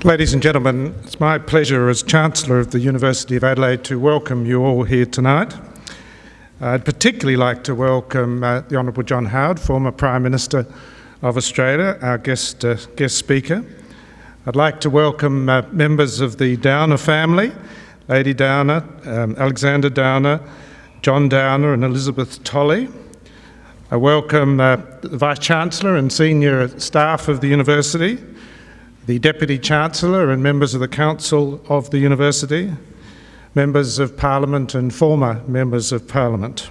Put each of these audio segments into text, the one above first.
Ladies and gentlemen, it's my pleasure as Chancellor of the University of Adelaide to welcome you all here tonight. I'd particularly like to welcome the Hon John Howard, former Prime Minister of Australia, our guest speaker. I'd like to welcome members of the Downer family, Lady Downer, Alexander Downer, John Downer and Elizabeth Tolley. I welcome the Vice-Chancellor and senior staff of the University, the Deputy Chancellor and members of the Council of the University, members of Parliament and former members of Parliament.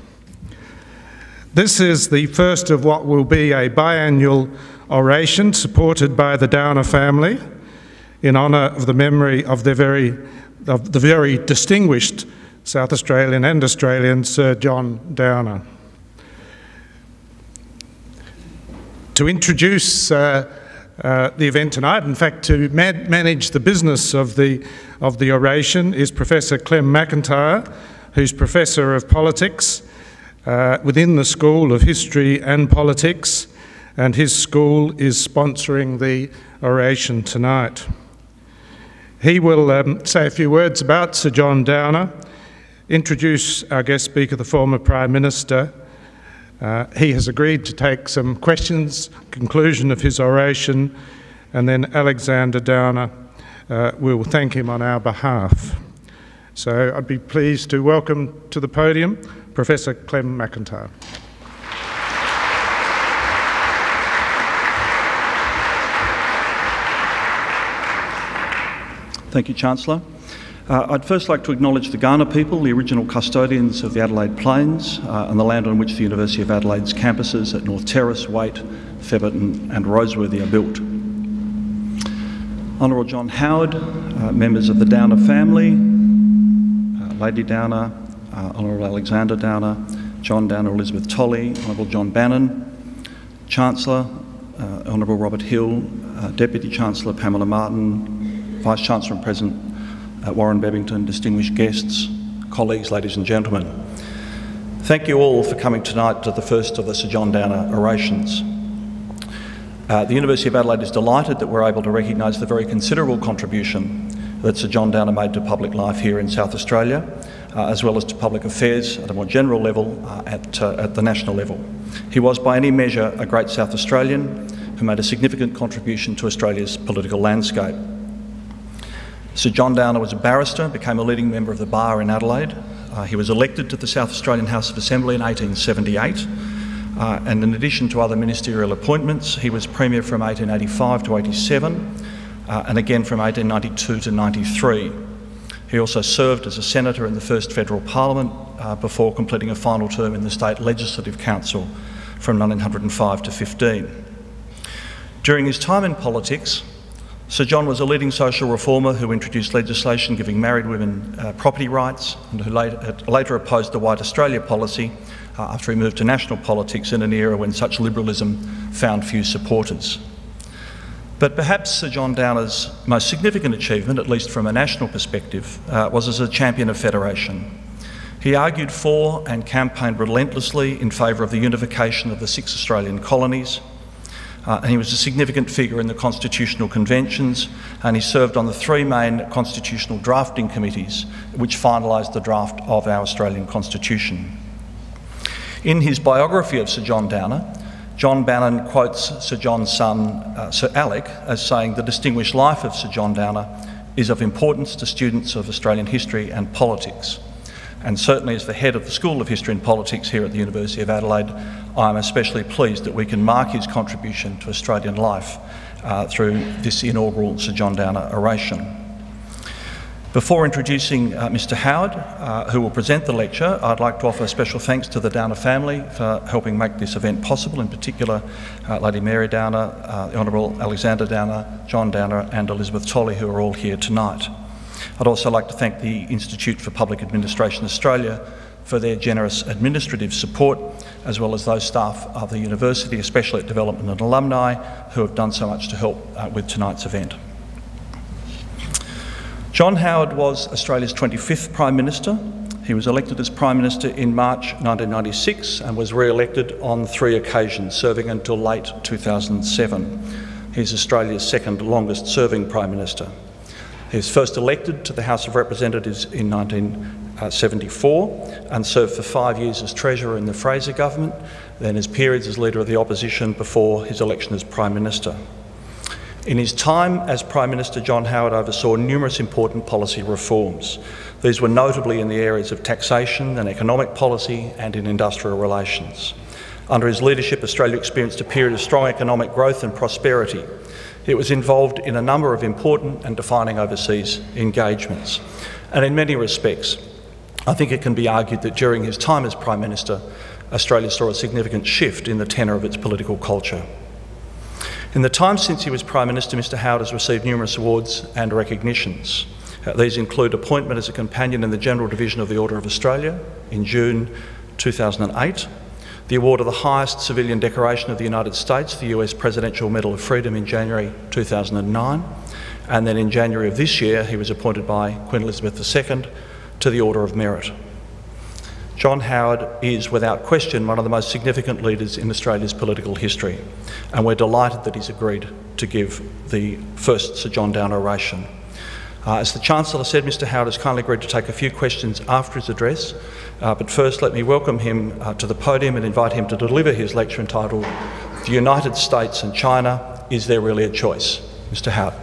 This is the first of what will be a biannual oration supported by the Downer family in honour of the memory of the very distinguished South Australian and Australian Sir John Downer. To introduce the event tonight, in fact to manage the business of the oration, is Professor Clem McIntyre, who's Professor of Politics within the School of History and Politics, and his school is sponsoring the oration tonight. He will say a few words about Sir John Downer, introduce our guest speaker, the former Prime Minister. He has agreed to take some questions, conclusion of his oration, and then Alexander Downer will thank him on our behalf. So I'd be pleased to welcome to the podium Professor Clem McIntyre. Thank you, Chancellor. I'd first like to acknowledge the Kaurna people, the original custodians of the Adelaide Plains and the land on which the University of Adelaide's campuses at North Terrace, Waite, Thebarton and Roseworthy are built. Hon John Howard, members of the Downer family, Lady Downer, Hon Alexander Downer, John Downer, Elizabeth Tolley, Hon John Bannon, Chancellor, Hon Robert Hill, Deputy Chancellor Pamela Martin, Vice-Chancellor and President Warren Bebbington, distinguished guests, colleagues, ladies and gentlemen. Thank you all for coming tonight to the first of the Sir John Downer orations. The University of Adelaide is delighted that we're able to recognise the very considerable contribution that Sir John Downer made to public life here in South Australia, as well as to public affairs at a more general level at the national level. He was by any measure a great South Australian who made a significant contribution to Australia's political landscape. Sir John Downer was a barrister, became a leading member of the Bar in Adelaide. He was elected to the South Australian House of Assembly in 1878, and in addition to other ministerial appointments, he was Premier from 1885 to 87, and again from 1892 to 93. He also served as a senator in the first federal parliament before completing a final term in the State Legislative Council from 1905 to 15. During his time in politics, Sir John was a leading social reformer who introduced legislation giving married women property rights and who later opposed the White Australia policy after he moved to national politics in an era when such liberalism found few supporters. But perhaps Sir John Downer's most significant achievement, at least from a national perspective, was as a champion of federation. He argued for and campaigned relentlessly in favour of the unification of the 6 Australian colonies. And he was a significant figure in the constitutional conventions, and he served on the 3 main constitutional drafting committees which finalised the draft of our Australian Constitution. In his biography of Sir John Downer, John Bannon quotes Sir John's son, Sir Alec, as saying, "The distinguished life of Sir John Downer is of importance to students of Australian history and politics." And certainly as the head of the School of History and Politics here at the University of Adelaide, I am especially pleased that we can mark his contribution to Australian life through this inaugural Sir John Downer oration. Before introducing Mr Howard, who will present the lecture, I'd like to offer special thanks to the Downer family for helping make this event possible, in particular Lady Mary Downer, the Honourable Alexander Downer, John Downer and Elizabeth Tolley, who are all here tonight. I'd also like to thank the Institute for Public Administration Australia for their generous administrative support, as well as those staff of the University, especially at Development and Alumni, who have done so much to help with tonight's event. John Howard was Australia's 25th Prime Minister. He was elected as Prime Minister in March 1996 and was re-elected on 3 occasions, serving until late 2007. He's Australia's second longest serving Prime Minister. He was first elected to the House of Representatives in 1974 and served for 5 years as Treasurer in the Fraser government, then his periods as Leader of the Opposition before his election as Prime Minister. In his time as Prime Minister, John Howard oversaw numerous important policy reforms. These were notably in the areas of taxation and economic policy and in industrial relations. Under his leadership, Australia experienced a period of strong economic growth and prosperity. It was involved in a number of important and defining overseas engagements. And in many respects, I think it can be argued that during his time as Prime Minister, Australia saw a significant shift in the tenor of its political culture. In the time since he was Prime Minister, Mr Howard has received numerous awards and recognitions. These include appointment as a companion in the General Division of the Order of Australia in June 2008, the award of the highest civilian decoration of the United States, the US Presidential Medal of Freedom, in January 2009, and then in January of this year he was appointed by Queen Elizabeth II to the Order of Merit. John Howard is, without question, one of the most significant leaders in Australia's political history, and we're delighted that he's agreed to give the first Sir John Downer oration. As the Chancellor said, Mr Howard has kindly agreed to take a few questions after his address, but first let me welcome him to the podium and invite him to deliver his lecture entitled "The United States and China, Is There Really a Choice?" Mr Howard.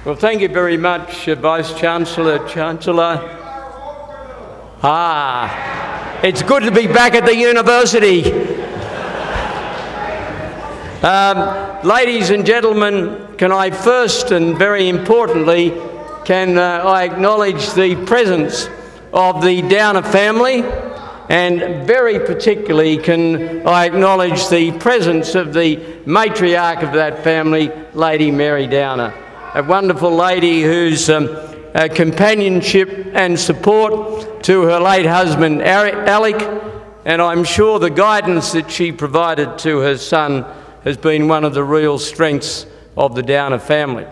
Well, thank you very much, Vice-Chancellor, Chancellor. It's good to be back at the university. Ladies and gentlemen, can I first and very importantly, I acknowledge the presence of the Downer family, and very particularly can I acknowledge the presence of the matriarch of that family, Lady Mary Downer. A wonderful lady whose companionship and support to her late husband Alec, and I'm sure the guidance that she provided to her son has been one of the real strengths of the Downer family.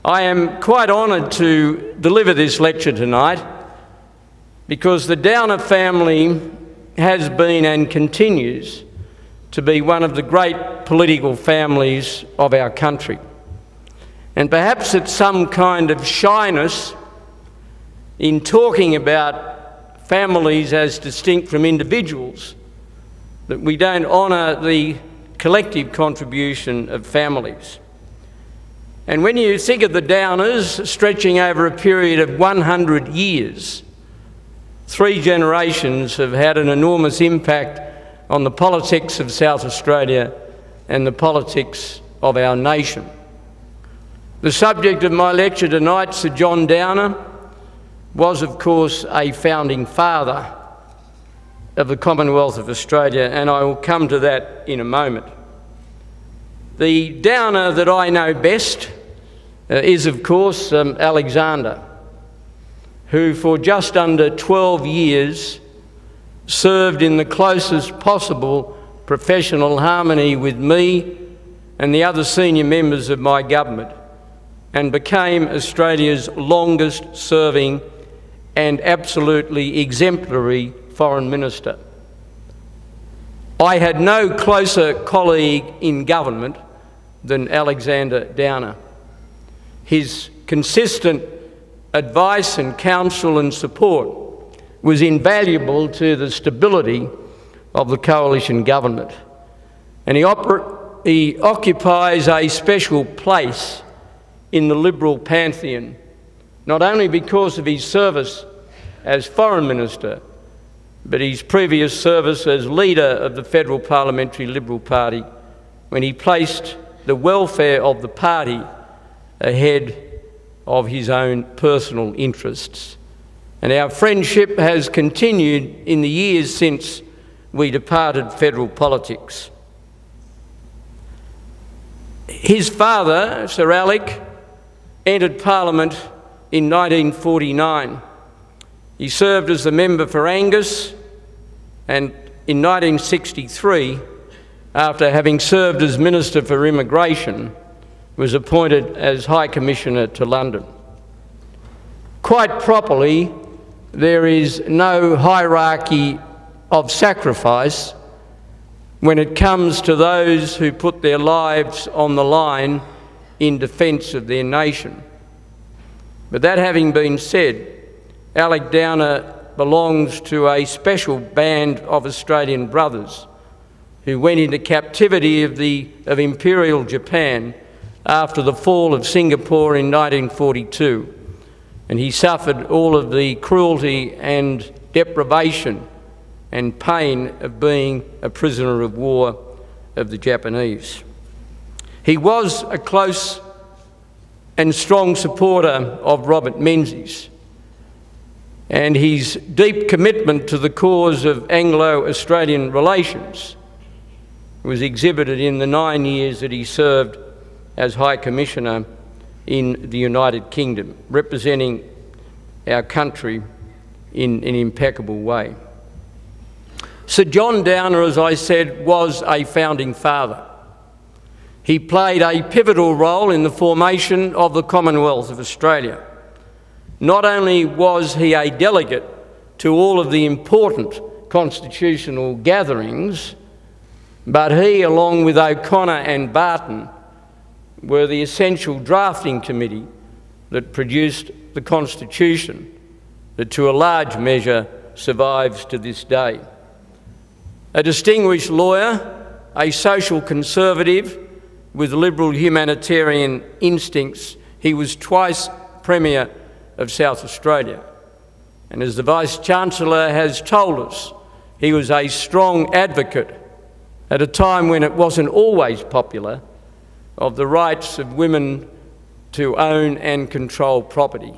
I am quite honoured to deliver this lecture tonight because the Downer family has been and continues to be one of the great political families of our country. And perhaps it's some kind of shyness in talking about families as distinct from individuals that we don't honour the collective contribution of families. And when you think of the Downers stretching over a period of 100 years, 3 generations have had an enormous impact on the politics of South Australia and the politics of our nation. The subject of my lecture tonight, Sir John Downer, was of course a founding father of the Commonwealth of Australia, and I will come to that in a moment. The Downer that I know best is of course Alexander, who for just under 12 years served in the closest possible professional harmony with me and the other senior members of my government, and became Australia's longest serving and absolutely exemplary Foreign Minister. I had no closer colleague in government than Alexander Downer. His consistent advice and counsel and support was invaluable to the stability of the coalition government, and he occupies a special place in the Liberal pantheon, not only because of his service as Foreign Minister, but his previous service as leader of the Federal Parliamentary Liberal Party, when he placed the welfare of the party ahead of his own personal interests. And our friendship has continued in the years since we departed federal politics. His father, Sir Alec, entered Parliament in 1949. He served as the member for Angus, and in 1963, after having served as Minister for Immigration, was appointed as High Commissioner to London. quite properly, there is no hierarchy of sacrifice when it comes to those who put their lives on the line in defence of their nation. But that having been said, Alec Downer belongs to a special band of Australian brothers who went into captivity of Imperial Japan after the fall of Singapore in 1942, and he suffered all of the cruelty and deprivation and pain of being a prisoner of war of the Japanese. He was a close and strong supporter of Robert Menzies, and his deep commitment to the cause of Anglo-Australian relations was exhibited in the 9 years that he served as High Commissioner in the United Kingdom, representing our country in an impeccable way. Sir John Downer, as I said, was a founding father. He played a pivotal role in the formation of the Commonwealth of Australia. Not only was he a delegate to all of the important constitutional gatherings, but he, along with O'Connor and Barton, were the essential drafting committee that produced the Constitution that to a large measure survives to this day. A distinguished lawyer, a social conservative with liberal humanitarian instincts, he was twice Premier of South Australia. And as the Vice-Chancellor has told us, he was a strong advocate at a time when it wasn't always popular of the rights of women to own and control property.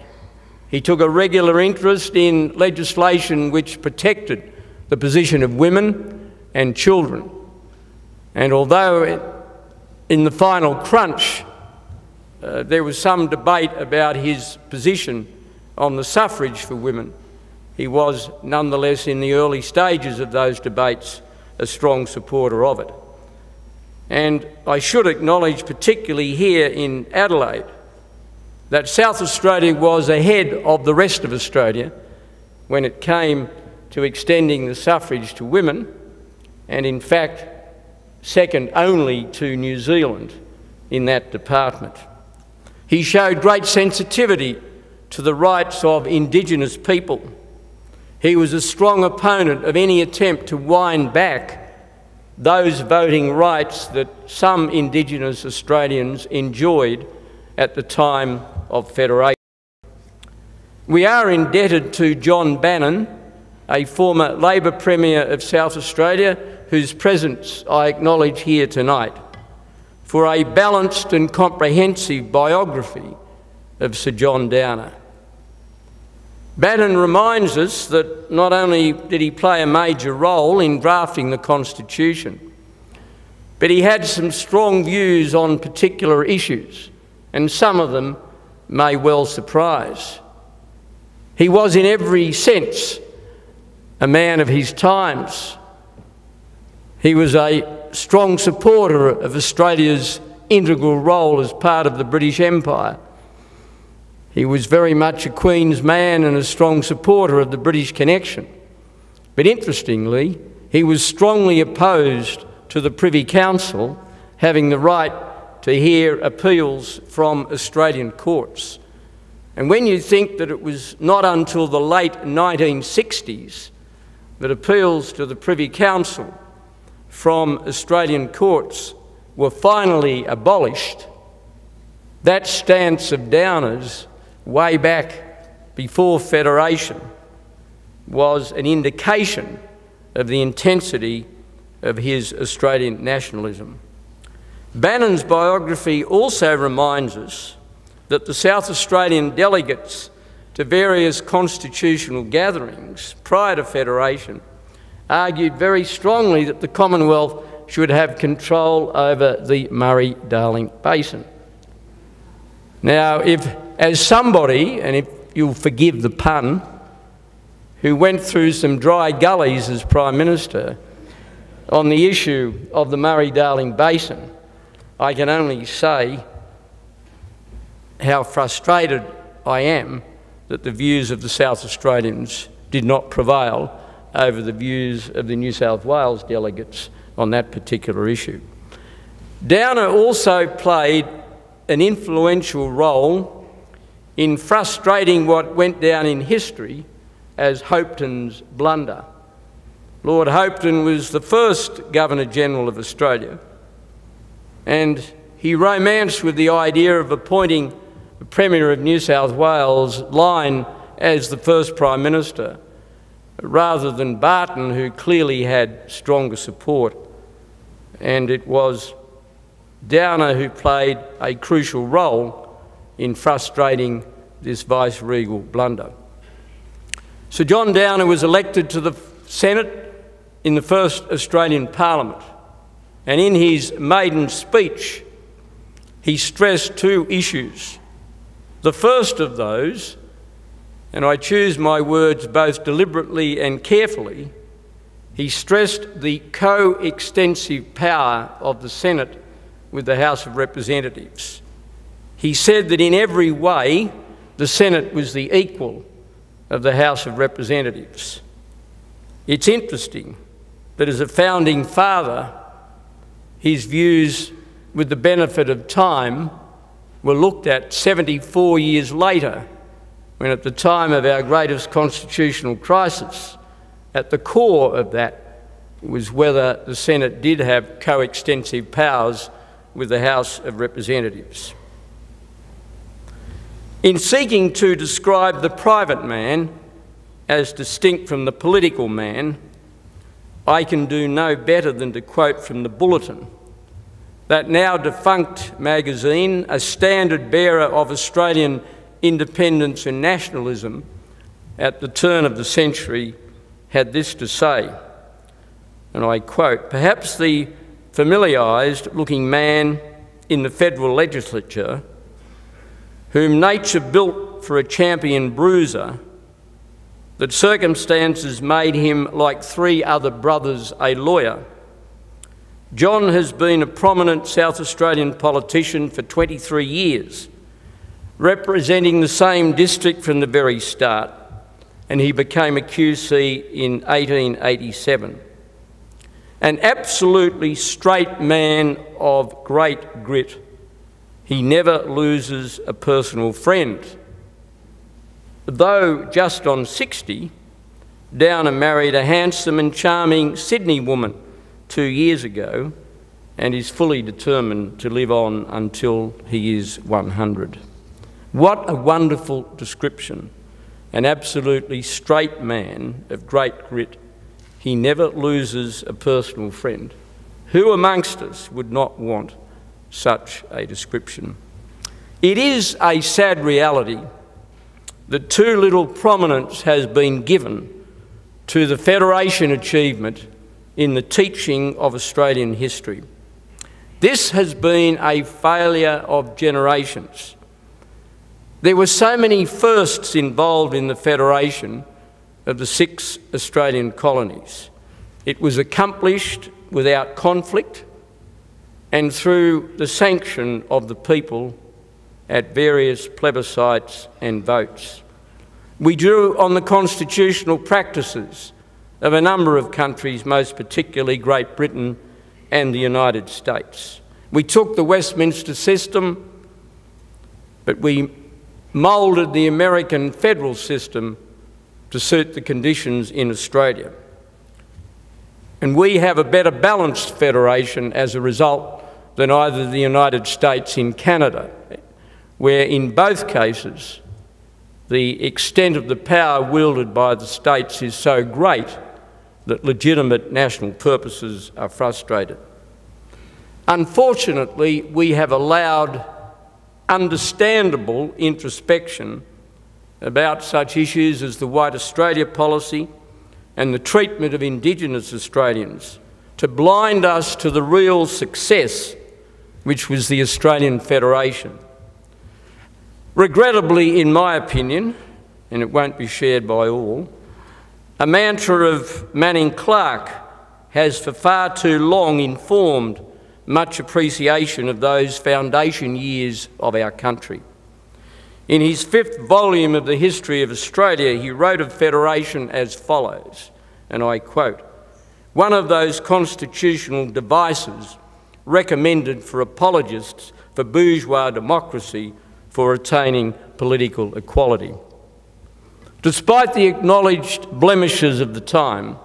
He took a regular interest in legislation which protected the position of women and children. And although in the final crunch there was some debate about his position on the suffrage for women, he was nonetheless in the early stages of those debates a strong supporter of it. And I should acknowledge, particularly here in Adelaide, that South Australia was ahead of the rest of Australia when it came to extending the suffrage to women, and in fact second only to New Zealand in that department. He showed great sensitivity to the rights of Indigenous people. He was a strong opponent of any attempt to wind back those voting rights that some Indigenous Australians enjoyed at the time of Federation. We are indebted to John Bannon, a former Labor Premier of South Australia, whose presence I acknowledge here tonight, for a balanced and comprehensive biography of Sir John Downer. Bannon reminds us that not only did he play a major role in drafting the Constitution, but he had some strong views on particular issues, and some of them may well surprise. He was in every sense a man of his times. He was a strong supporter of Australia's integral role as part of the British Empire. He was very much a Queen's man and a strong supporter of the British connection. But interestingly, he was strongly opposed to the Privy Council having the right to hear appeals from Australian courts. And when you think that it was not until the late 1960s that appeals to the Privy Council from Australian courts were finally abolished, that stance of Downer's way back before Federation was an indication of the intensity of his Australian nationalism. Bannon's biography also reminds us that the South Australian delegates to various constitutional gatherings prior to Federation argued very strongly that the Commonwealth should have control over the Murray-Darling Basin. Now, as somebody, and if you'll forgive the pun, who went through some dry gullies as Prime Minister on the issue of the Murray-Darling Basin, I can only say how frustrated I am that the views of the South Australians did not prevail over the views of the New South Wales delegates on that particular issue. Downer also played an influential role in frustrating what went down in history as Hopeton's blunder. Lord Hopeton was the first Governor-General of Australia, and he romanced with the idea of appointing the Premier of New South Wales, Lyne, as the first Prime Minister, rather than Barton, who clearly had stronger support. And it was Downer who played a crucial role in frustrating this vice-regal blunder. Sir John Downer was elected to the Senate in the first Australian Parliament, and in his maiden speech he stressed two issues. The first of those, and I choose my words both deliberately and carefully, he stressed the co-extensive power of the Senate with the House of Representatives. He said that in every way the Senate was the equal of the House of Representatives. It's interesting that as a founding father, his views, with the benefit of time, were looked at 74 years later, when at the time of our greatest constitutional crisis, at the core of that was whether the Senate did have coextensive powers with the House of Representatives. In seeking to describe the private man as distinct from the political man, I can do no better than to quote from the Bulletin, that now defunct magazine, a standard bearer of Australian independence and nationalism at the turn of the century, had this to say, and I quote, "Perhaps the familiarised-looking man in the federal legislature, whom nature built for a champion bruiser, that circumstances made him, like three other brothers, a lawyer. John has been a prominent South Australian politician for 23 years, representing the same district from the very start, and he became a QC in 1887. An absolutely straight man of great grit. He never loses a personal friend. Though just on 60, Downer married a handsome and charming Sydney woman 2 years ago and is fully determined to live on until he is 100. What a wonderful description. An absolutely straight man of great grit. He never loses a personal friend. Who amongst us would not want such a description? It is a sad reality that too little prominence has been given to the Federation achievement in the teaching of Australian history. This has been a failure of generations. There were so many firsts involved in the Federation of the 6 Australian colonies. It was accomplished without conflict and through the sanction of the people at various plebiscites and votes. We drew on the constitutional practices of a number of countries, most particularly Great Britain and the United States. We took the Westminster system, but we moulded the American federal system to suit the conditions in Australia. And we have a better balanced federation as a result than either the United States in Canada, where in both cases the extent of the power wielded by the states is so great that legitimate national purposes are frustrated. Unfortunately, we have allowed understandable introspection about such issues as the White Australia policy and the treatment of Indigenous Australians to blind us to the real success, which was the Australian Federation. Regrettably, in my opinion, and it won't be shared by all, a mantra of Manning Clark has for far too long informed much appreciation of those foundation years of our country. In his 5th volume of the History of Australia, he wrote of federation as follows, and I quote, "One of those constitutional devices recommended for apologists for bourgeois democracy for attaining political equality." Despite the acknowledged blemishes of the time,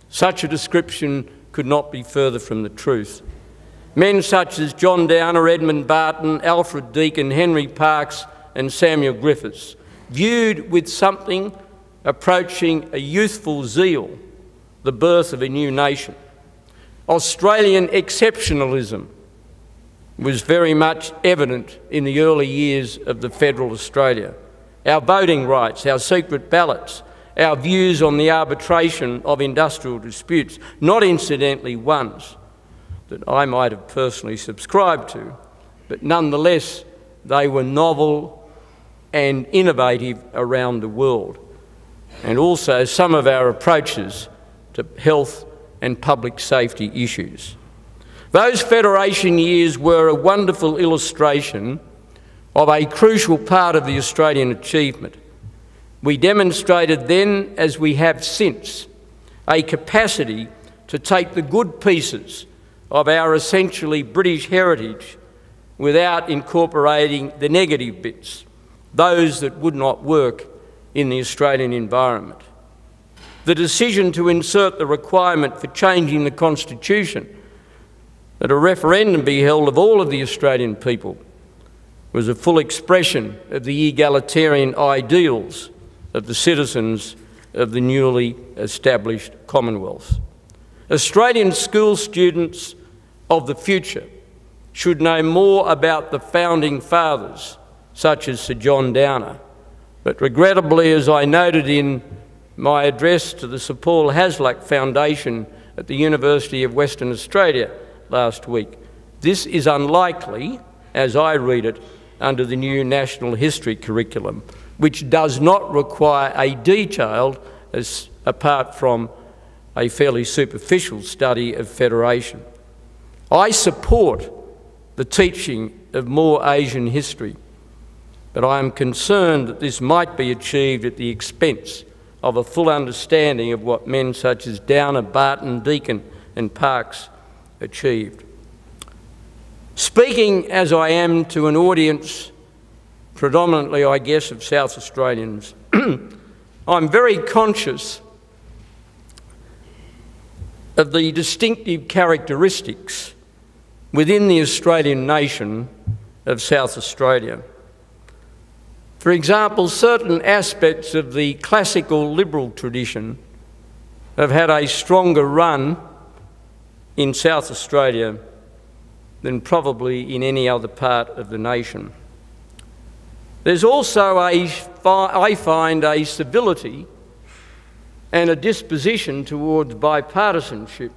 such a description could not be further from the truth. Men such as John Downer, Edmund Barton, Alfred Deakin, Henry Parkes and Samuel Griffiths viewed with something approaching a youthful zeal the birth of a new nation. Australian exceptionalism was very much evident in the early years of the federal Australia. Our voting rights, our secret ballots, our views on the arbitration of industrial disputes, not incidentally ones that I might have personally subscribed to, but nonetheless they were novel and innovative around the world, and also some of our approaches to health and public safety issues. Those Federation years were a wonderful illustration of a crucial part of the Australian achievement. We demonstrated then, as we have since, a capacity to take the good pieces of our essentially British heritage without incorporating the negative bits, those that would not work in the Australian environment. The decision to insert the requirement for changing the Constitution, that a referendum be held of all of the Australian people, was a full expression of the egalitarian ideals of the citizens of the newly established Commonwealth. Australian school students of the future should know more about the founding fathers, such as Sir John Downer. But regrettably, as I noted in my address to the Sir Paul Hasluck Foundation at the University of Western Australia last week, this is unlikely, as I read it, under the new National History curriculum, which does not require a detailed, apart from a fairly superficial study of federation. I support the teaching of more Asian history, but I am concerned that this might be achieved at the expense of a full understanding of what men such as Downer, Barton, Deakin and Parkes achieved. Speaking as I am to an audience predominantly, I guess, of South Australians, I'm very conscious of the distinctive characteristics within the Australian nation of South Australia. For example, certain aspects of the classical liberal tradition have had a stronger run in South Australia than probably in any other part of the nation. There's also, I find, a civility and a disposition towards bipartisanship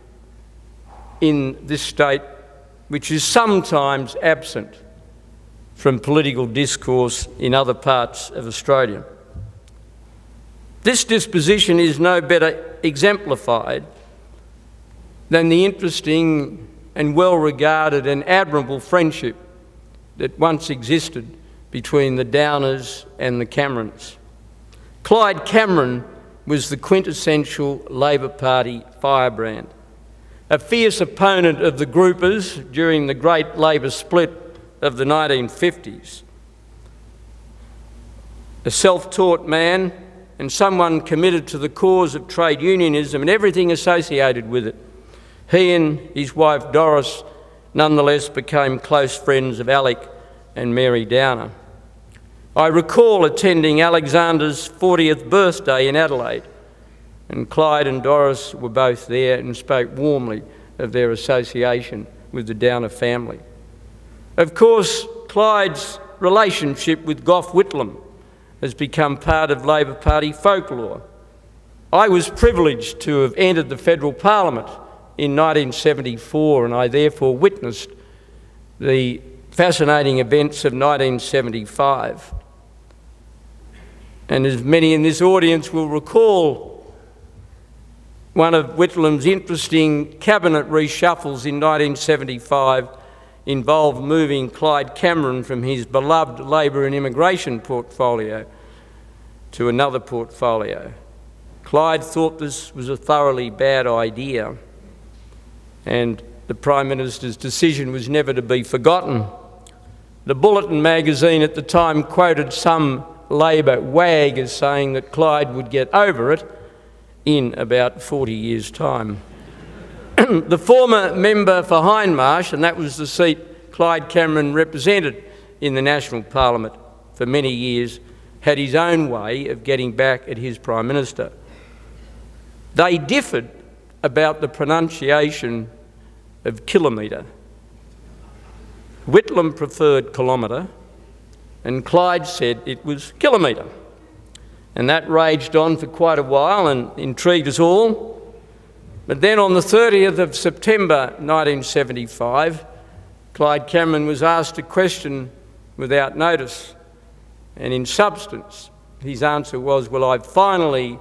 in this state, which is sometimes absent from political discourse in other parts of Australia. This disposition is no better exemplified than the interesting and well-regarded and admirable friendship that once existed between the Downers and the Camerons. Clyde Cameron was the quintessential Labor Party firebrand, a fierce opponent of the groupers during the great Labor split of the 1950s. A self-taught man and someone committed to the cause of trade unionism and everything associated with it. He and his wife Doris nonetheless became close friends of Alec and Mary Downer. I recall attending Alexander's 40th birthday in Adelaide, and Clyde and Doris were both there and spoke warmly of their association with the Downer family. Of course, Clyde's relationship with Gough Whitlam has become part of Labor Party folklore. I was privileged to have entered the federal parliament in 1974, and I therefore witnessed the fascinating events of 1975. And as many in this audience will recall, one of Whitlam's interesting cabinet reshuffles in 1975 involved moving Clyde Cameron from his beloved Labor and immigration portfolio to another portfolio. Clyde thought this was a thoroughly bad idea, and the Prime Minister's decision was never to be forgotten. The Bulletin magazine at the time quoted some Labor wag as saying that Clyde would get over it in about 40 years' time. The former member for Hindmarsh, and that was the seat Clyde Cameron represented in the National Parliament for many years, had his own way of getting back at his Prime Minister. They differed about the pronunciation of kilometre. Whitlam preferred kilometre, and Clyde said it was kilometre. And that raged on for quite a while and intrigued us all. But then on the 30th of September 1975, Clyde Cameron was asked a question without notice. And in substance, his answer was, well, I've finally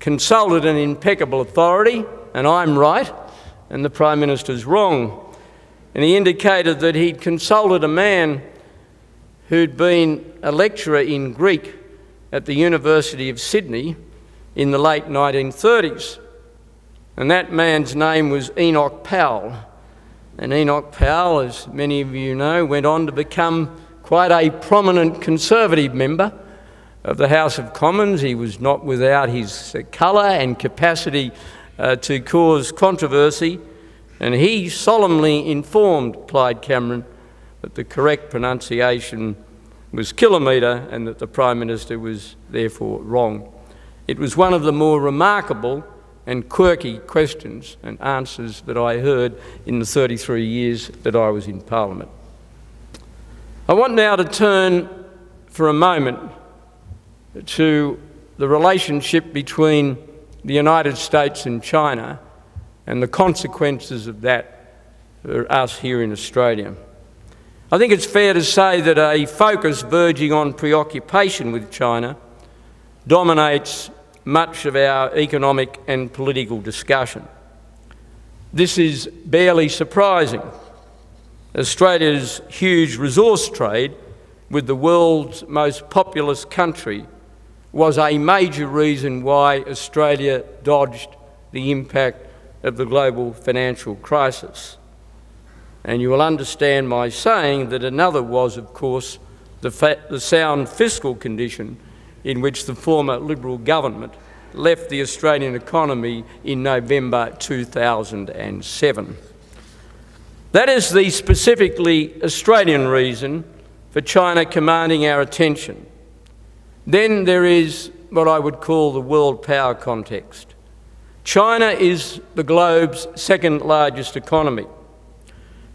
consulted an impeccable authority, and I'm right, and the Prime Minister's wrong. And he indicated that he'd consulted a man who'd been a lecturer in Greek at the University of Sydney in the late 1930s. And that man's name was Enoch Powell. And Enoch Powell, as many of you know, went on to become quite a prominent Conservative member of the House of Commons. He was not without his colour and capacity to cause controversy, and he solemnly informed Clyde Cameron that the correct pronunciation was kilometre and that the Prime Minister was therefore wrong. It was one of the more remarkable and quirky questions and answers that I heard in the 33 years that I was in Parliament. I want now to turn for a moment to the relationship between the United States and China and the consequences of that for us here in Australia. I think it's fair to say that a focus verging on preoccupation with China dominates much of our economic and political discussion. This is barely surprising. Australia's huge resource trade with the world's most populous country was a major reason why Australia dodged the impact of the global financial crisis. And you will understand my saying that another was, of course, the sound fiscal condition in which the former Liberal government left the Australian economy in November 2007. That is the specifically Australian reason for China commanding our attention. Then there is what I would call the world power context. China is the globe's second largest economy.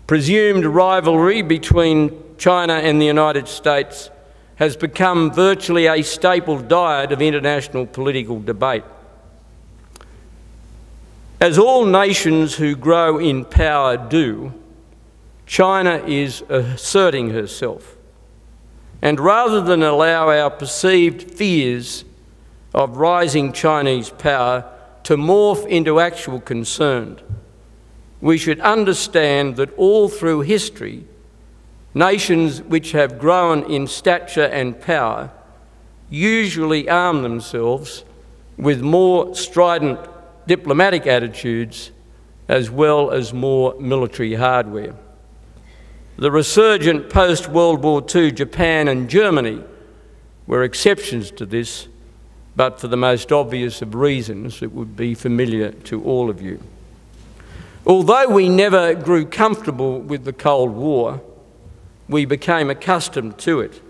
Presumed rivalry between China and the United States has become virtually a staple diet of international political debate. As all nations who grow in power do, China is asserting herself. And rather than allow our perceived fears of rising Chinese power to morph into actual concern, we should understand that all through history, nations which have grown in stature and power usually arm themselves with more strident diplomatic attitudes as well as more military hardware. The resurgent post-World War II Japan and Germany were exceptions to this, but for the most obvious of reasons that would be familiar to all of you. Although we never grew comfortable with the Cold War, we became accustomed to it.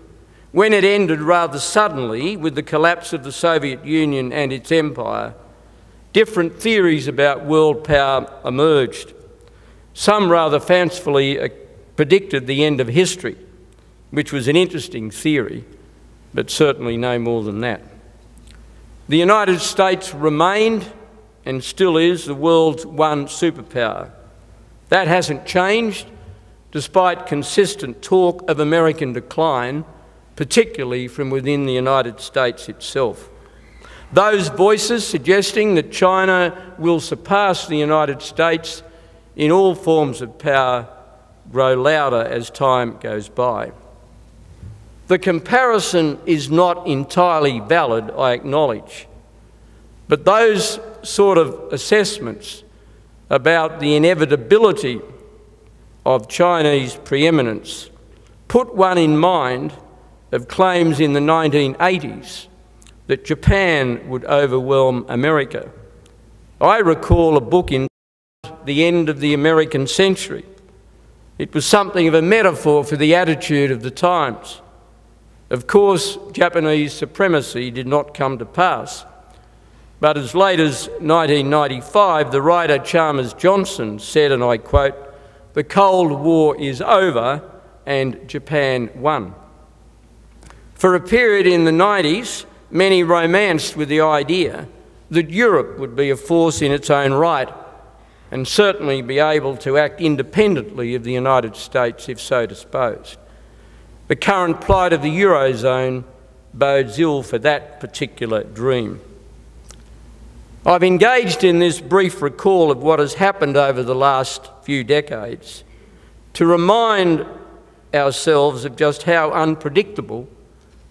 When it ended rather suddenly with the collapse of the Soviet Union and its empire, different theories about world power emerged. Some rather fancifully predicted the end of history, which was an interesting theory, but certainly no more than that. The United States remained and still is the world's one superpower. That hasn't changed, despite consistent talk of American decline, particularly from within the United States itself. Those voices suggesting that China will surpass the United States in all forms of power grow louder as time goes by. The comparison is not entirely valid, I acknowledge, but those sort of assessments about the inevitability of Chinese preeminence put one in mind of claims in the 1980s that Japan would overwhelm America. I recall a book entitled The End of the American Century. It was something of a metaphor for the attitude of the times. Of course, Japanese supremacy did not come to pass, but as late as 1995, the writer Chalmers Johnson said, and I quote, "The Cold War is over and Japan won." For a period in the 90s, many romanced with the idea that Europe would be a force in its own right and certainly be able to act independently of the United States if so disposed. The current plight of the Eurozone bodes ill for that particular dream. I've engaged in this brief recall of what has happened over the last few decades to remind ourselves of just how unpredictable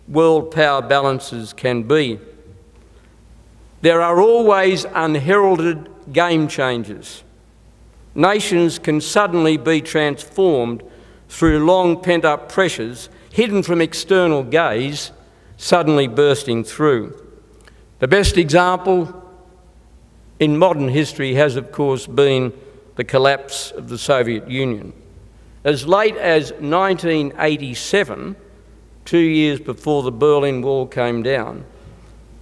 world power balances can be. There are always unheralded game changers. Nations can suddenly be transformed through long pent-up pressures hidden from external gaze, suddenly bursting through. The best example in modern history has, of course, been the collapse of the Soviet Union. As late as 1987, 2 years before the Berlin Wall came down,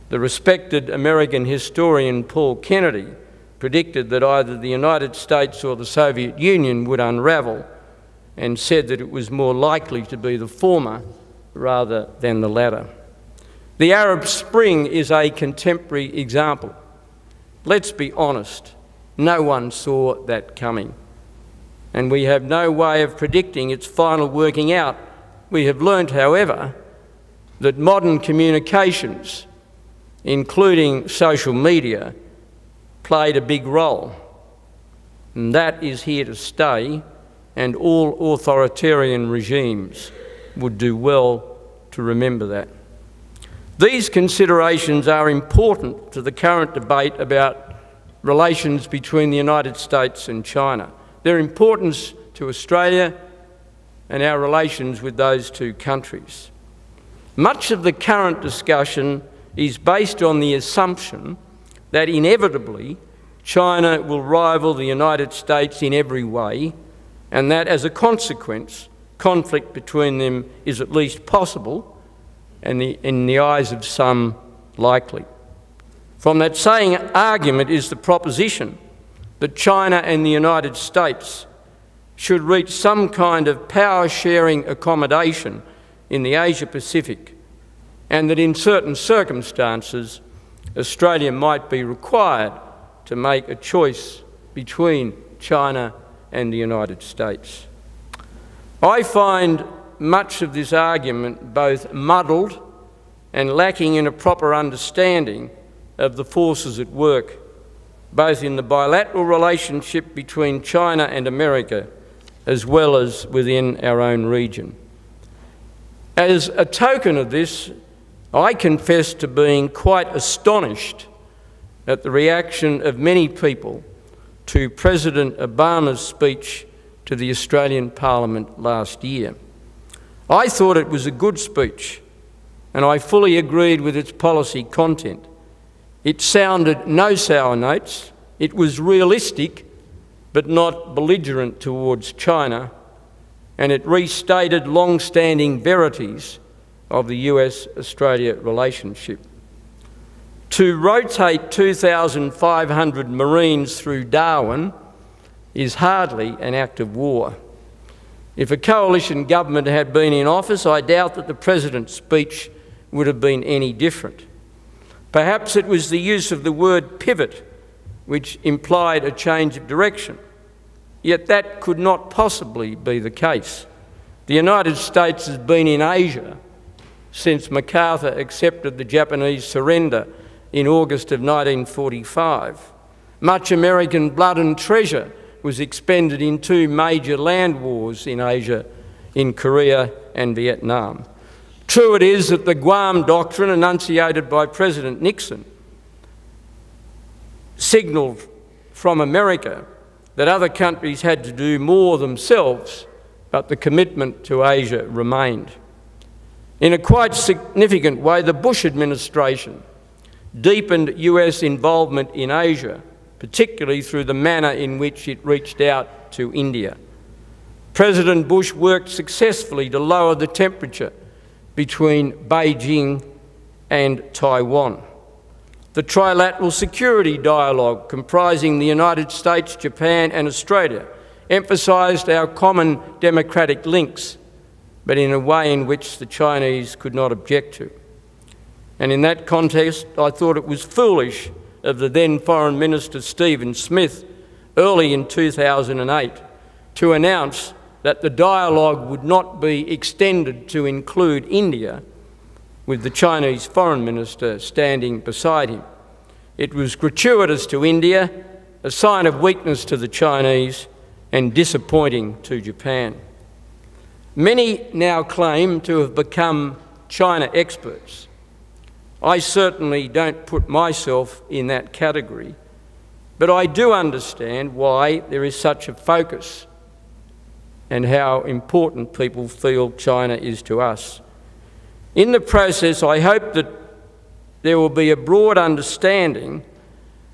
the respected American historian Paul Kennedy predicted that either the United States or the Soviet Union would unravel, and said that it was more likely to be the former rather than the latter. The Arab Spring is a contemporary example. Let's be honest, no one saw that coming, and we have no way of predicting its final working out. We have learnt, however, that modern communications, including social media, played a big role, and that is here to stay, and all authoritarian regimes would do well to remember that. These considerations are important to the current debate about relations between the United States and China. Their importance to Australia and our relations with those two countries. Much of the current discussion is based on the assumption that inevitably China will rival the United States in every way, and that as a consequence, conflict between them is at least possible and in the eyes of some likely. From that same argument is the proposition that China and the United States should reach some kind of power-sharing accommodation in the Asia-Pacific, and that in certain circumstances Australia might be required to make a choice between China and the United States. I find much of this argument both muddled and lacking in a proper understanding of the forces at work, both in the bilateral relationship between China and America, as well as within our own region. As a token of this, I confess to being quite astonished at the reaction of many people to President Obama's speech to the Australian Parliament last year. I thought it was a good speech, and I fully agreed with its policy content. It sounded no sour notes. It was realistic, but not belligerent towards China, and it restated long-standing verities of the US-Australia relationship. To rotate 2,500 Marines through Darwin is hardly an act of war. If a coalition government had been in office, I doubt that the President's speech would have been any different. Perhaps it was the use of the word pivot which implied a change of direction, yet that could not possibly be the case. The United States has been in Asia since MacArthur accepted the Japanese surrender in August of 1945. Much American blood and treasure was expended in two major land wars in Asia, in Korea and Vietnam. True it is that the Guam Doctrine, enunciated by President Nixon, signalled from America that other countries had to do more themselves, but the commitment to Asia remained. In a quite significant way, the Bush administration deepened US involvement in Asia, particularly through the manner in which it reached out to India. President Bush worked successfully to lower the temperature between Beijing and Taiwan. The trilateral security dialogue, comprising the United States, Japan and Australia, emphasised our common democratic links, but in a way in which the Chinese could not object to. And in that context, I thought it was foolish of the then Foreign Minister Stephen Smith early in 2008 to announce that the dialogue would not be extended to include India, with the Chinese Foreign Minister standing beside him. It was gratuitous to India, a sign of weakness to the Chinese, and disappointing to Japan. Many now claim to have become China experts. I certainly don't put myself in that category, but I do understand why there is such a focus and how important people feel China is to us. In the process, I hope that there will be a broad understanding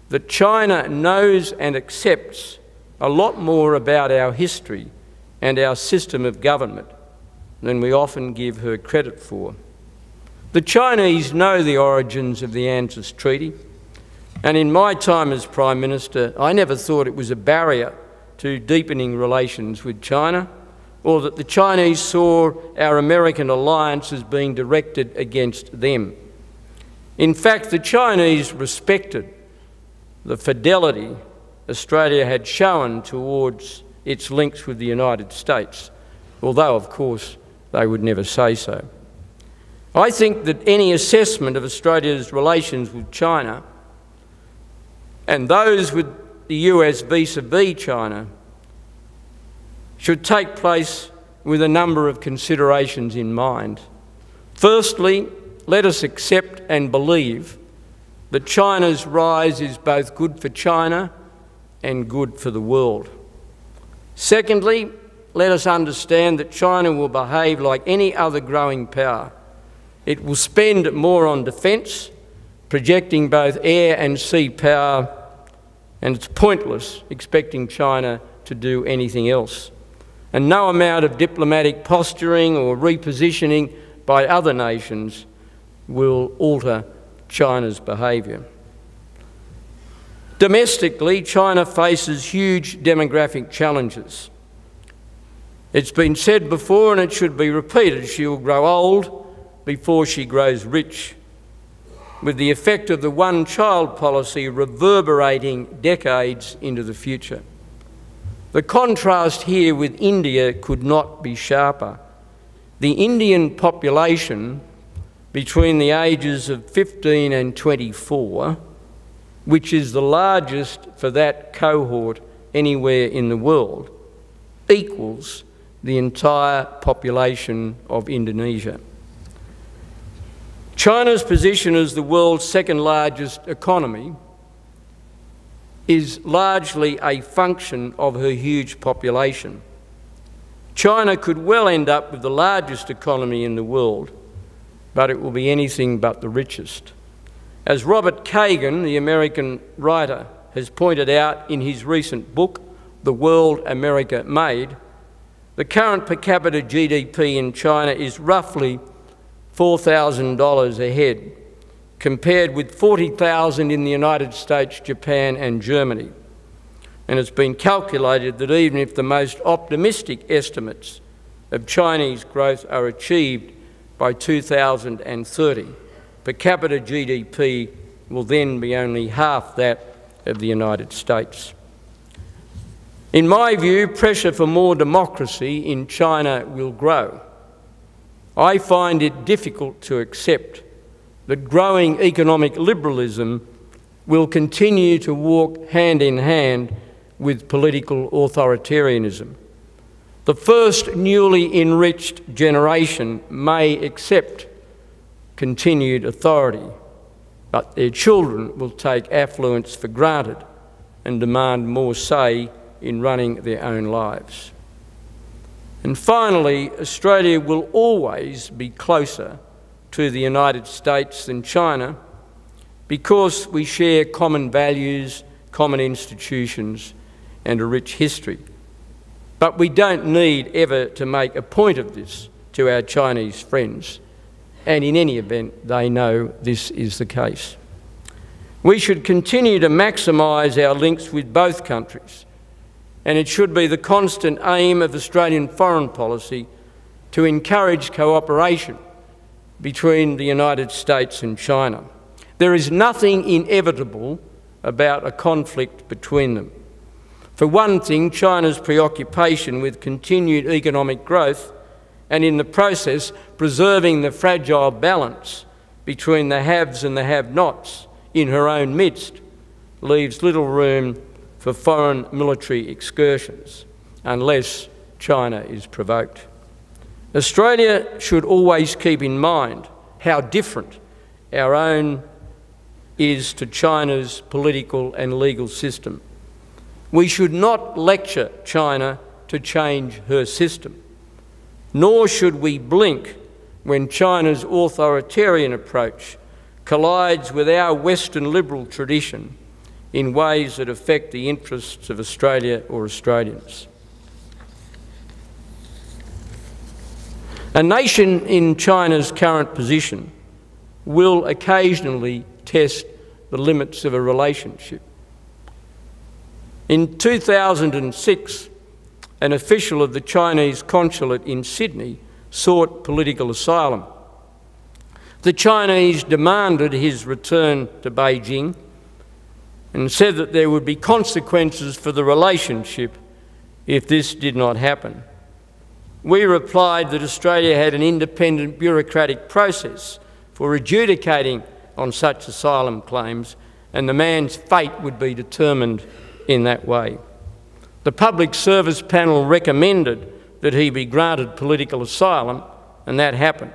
that China knows and accepts a lot more about our history and our system of government than we often give her credit for. The Chinese know the origins of the ANZUS Treaty, and in my time as Prime Minister, I never thought it was a barrier to deepening relations with China, or that the Chinese saw our American alliance as being directed against them. In fact, the Chinese respected the fidelity Australia had shown towards its links with the United States, although, of course, they would never say so. I think that any assessment of Australia's relations with China and those with the US vis-à-vis China should take place with a number of considerations in mind. Firstly, let us accept and believe that China's rise is both good for China and good for the world. Secondly, let us understand that China will behave like any other growing power. It will spend more on defence, projecting both air and sea power, and it's pointless expecting China to do anything else. And no amount of diplomatic posturing or repositioning by other nations will alter China's behaviour. Domestically, China faces huge demographic challenges. It's been said before and it should be repeated, she will grow old before she grows rich, with the effect of the one-child policy reverberating decades into the future. The contrast here with India could not be sharper. The Indian population between the ages of 15 and 24, which is the largest for that cohort anywhere in the world, equals the entire population of Indonesia. China's position as the world's second largest economy is largely a function of her huge population. China could well end up with the largest economy in the world, but it will be anything but the richest. As Robert Kagan, the American writer, has pointed out in his recent book, The World America Made, the current per capita GDP in China is roughly $4,000 a head, compared with $40,000 in the United States, Japan and Germany. And it's been calculated that even if the most optimistic estimates of Chinese growth are achieved by 2030, per capita GDP will then be only half that of the United States. In my view, pressure for more democracy in China will grow. I find it difficult to accept that growing economic liberalism will continue to walk hand in hand with political authoritarianism. The first newly enriched generation may accept continued authority, but their children will take affluence for granted and demand more say in running their own lives. And finally, Australia will always be closer to the United States than China because we share common values, common institutions, and a rich history. But we don't need ever to make a point of this to our Chinese friends, and in any event, they know this is the case. We should continue to maximise our links with both countries, and it should be the constant aim of Australian foreign policy to encourage cooperation between the United States and China. There is nothing inevitable about a conflict between them. For one thing, China's preoccupation with continued economic growth and in the process preserving the fragile balance between the haves and the have-nots in her own midst leaves little room for foreign military excursions unless China is provoked. Australia should always keep in mind how different our own is to China's political and legal system. We should not lecture China to change her system, nor should we blink when China's authoritarian approach collides with our Western liberal tradition in ways that affect the interests of Australia or Australians. A nation in China's current position will occasionally test the limits of a relationship. In 2006, an official of the Chinese consulate in Sydney sought political asylum. The Chinese demanded his return to Beijing and said that there would be consequences for the relationship if this did not happen. We replied that Australia had an independent bureaucratic process for adjudicating on such asylum claims, and the man's fate would be determined in that way. The Public Service Panel recommended that he be granted political asylum, and that happened.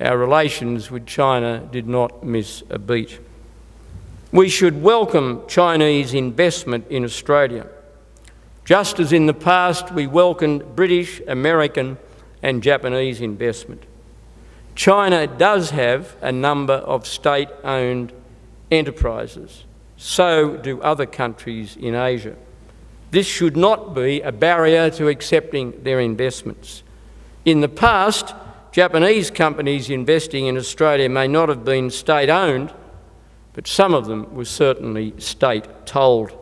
Our relations with China did not miss a beat. We should welcome Chinese investment in Australia, just as in the past we welcomed British, American and Japanese investment. China does have a number of state-owned enterprises. So do other countries in Asia. This should not be a barrier to accepting their investments. In the past, Japanese companies investing in Australia may not have been state-owned, but some of them were certainly state-tolled.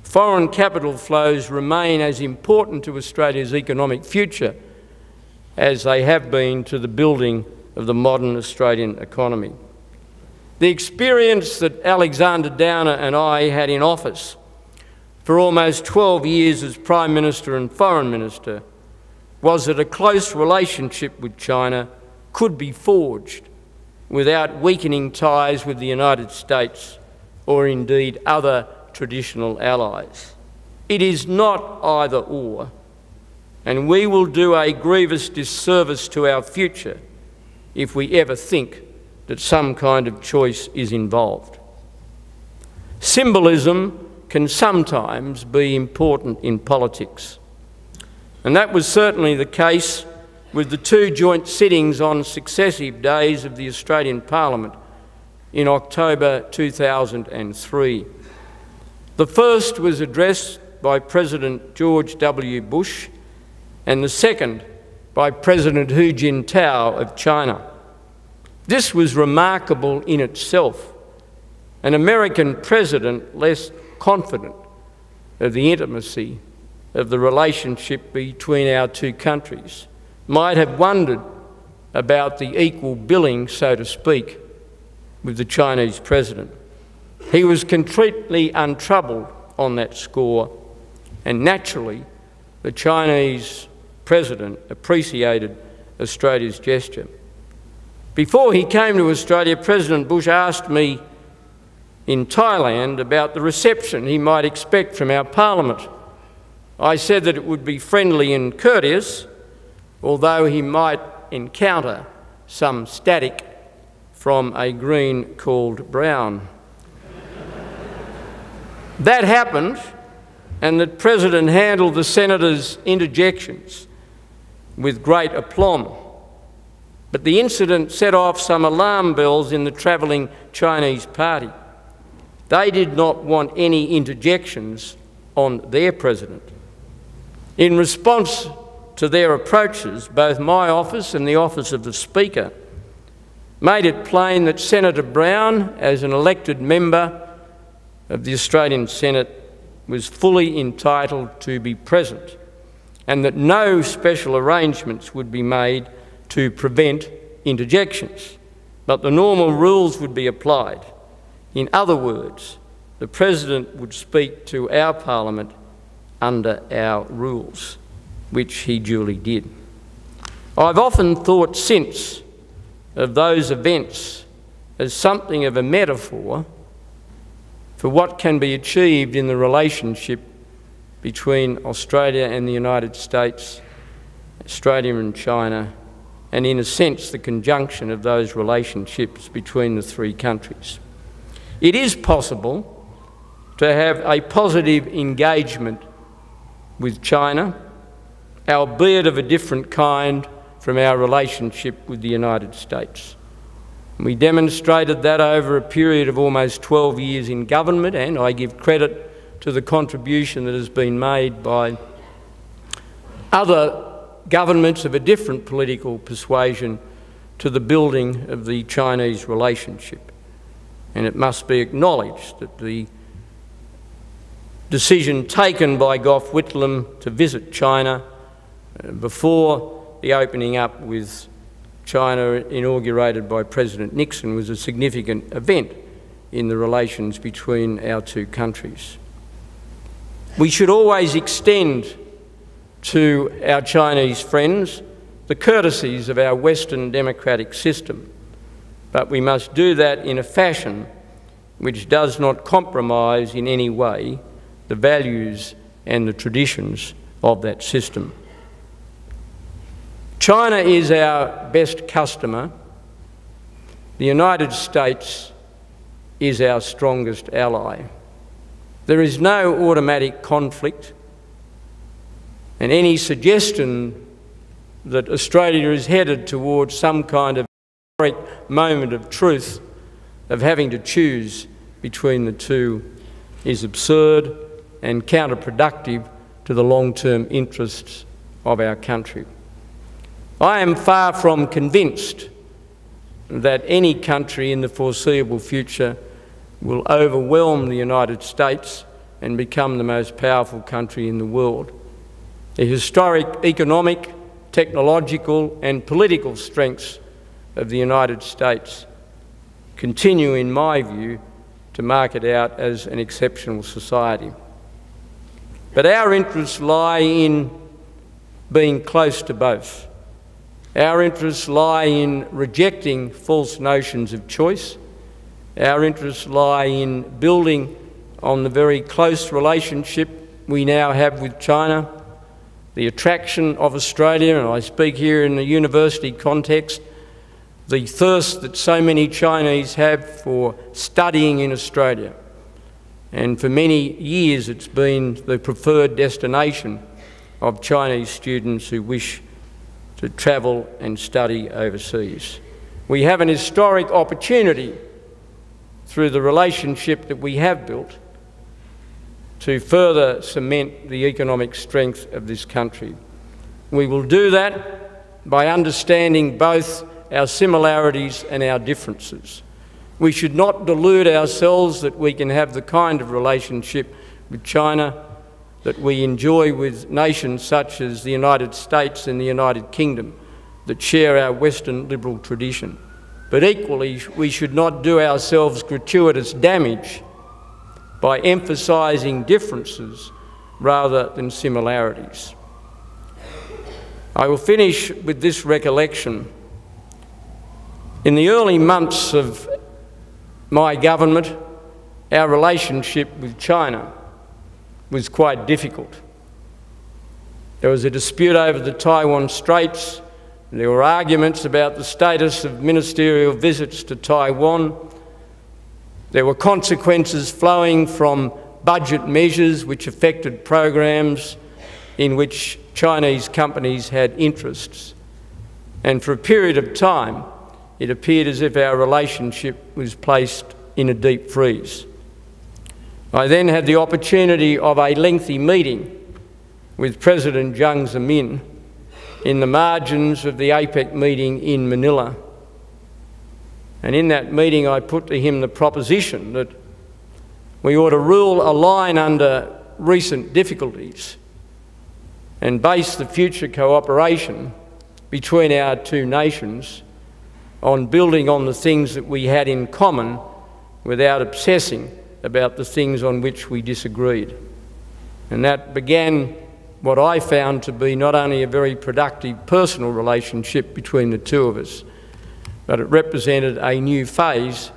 Foreign capital flows remain as important to Australia's economic future as they have been to the building of the modern Australian economy. The experience that Alexander Downer and I had in office for almost 12 years as Prime Minister and Foreign Minister was that a close relationship with China could be forged without weakening ties with the United States or indeed other traditional allies. It is not either or, and we will do a grievous disservice to our future if we ever think that some kind of choice is involved. Symbolism can sometimes be important in politics, and that was certainly the case with the two joint sittings on successive days of the Australian Parliament in October 2003. The first was addressed by President George W. Bush and the second by President Hu Jintao of China. This was remarkable in itself. An American president less confident of the intimacy of the relationship between our two countries might have wondered about the equal billing, so to speak, with the Chinese president. He was completely untroubled on that score, and naturally the Chinese president appreciated Australia's gesture. Before he came to Australia, President Bush asked me in Thailand about the reception he might expect from our Parliament. I said that it would be friendly and courteous, although he might encounter some static from a green called brown. That happened, and the President handled the Senator's interjections with great aplomb. But the incident set off some alarm bells in the travelling Chinese party. They did not want any interjections on their President. In response to their approaches, both my office and the office of the Speaker made it plain that Senator Brown, as an elected member of the Australian Senate, was fully entitled to be present, and that no special arrangements would be made to prevent interjections, but the normal rules would be applied. In other words, the President would speak to our Parliament under our rules, which he duly did. I've often thought since of those events as something of a metaphor for what can be achieved in the relationship between Australia and the United States, Australia and China, and in a sense the conjunction of those relationships between the three countries. It is possible to have a positive engagement with China, albeit of a different kind from our relationship with the United States. We demonstrated that over a period of almost 12 years in government, and I give credit to the contribution that has been made by other governments of a different political persuasion to the building of the Chinese relationship. And it must be acknowledged that the decision taken by Gough Whitlam to visit China before the opening up with China inaugurated by President Nixon was a significant event in the relations between our two countries. We should always extend to our Chinese friends the courtesies of our Western democratic system, but we must do that in a fashion which does not compromise in any way the values and the traditions of that system. China is our best customer. The United States is our strongest ally. There is no automatic conflict, and any suggestion that Australia is headed towards some kind of historic moment of truth of having to choose between the two is absurd and counterproductive to the long-term interests of our country. I am far from convinced that any country in the foreseeable future will overwhelm the United States and become the most powerful country in the world. The historic economic, technological and political strengths of the United States continue, in my view, to mark it out as an exceptional society. But our interests lie in being close to both. Our interests lie in rejecting false notions of choice. Our interests lie in building on the very close relationship we now have with China, the attraction of Australia, and I speak here in the university context, the thirst that so many Chinese have for studying in Australia. And for many years it's been the preferred destination of Chinese students who wish to travel and study overseas. We have an historic opportunity through the relationship that we have built to further cement the economic strength of this country. We will do that by understanding both our similarities and our differences. We should not delude ourselves that we can have the kind of relationship with China that we enjoy with nations such as the United States and the United Kingdom that share our Western liberal tradition. But equally, we should not do ourselves gratuitous damage by emphasising differences rather than similarities. I will finish with this recollection. In the early months of my government, our relationship with China was quite difficult. There was a dispute over the Taiwan Straits. There were arguments about the status of ministerial visits to Taiwan. There were consequences flowing from budget measures which affected programs in which Chinese companies had interests. And for a period of time, it appeared as if our relationship was placed in a deep freeze. I then had the opportunity of a lengthy meeting with President Jiang Zemin in the margins of the APEC meeting in Manila. And in that meeting I put to him the proposition that we ought to rule a line under recent difficulties and base the future cooperation between our two nations on building on the things that we had in common without obsessing about the things on which we disagreed. And that began what I found to be not only a very productive personal relationship between the two of us, but it represented a new phase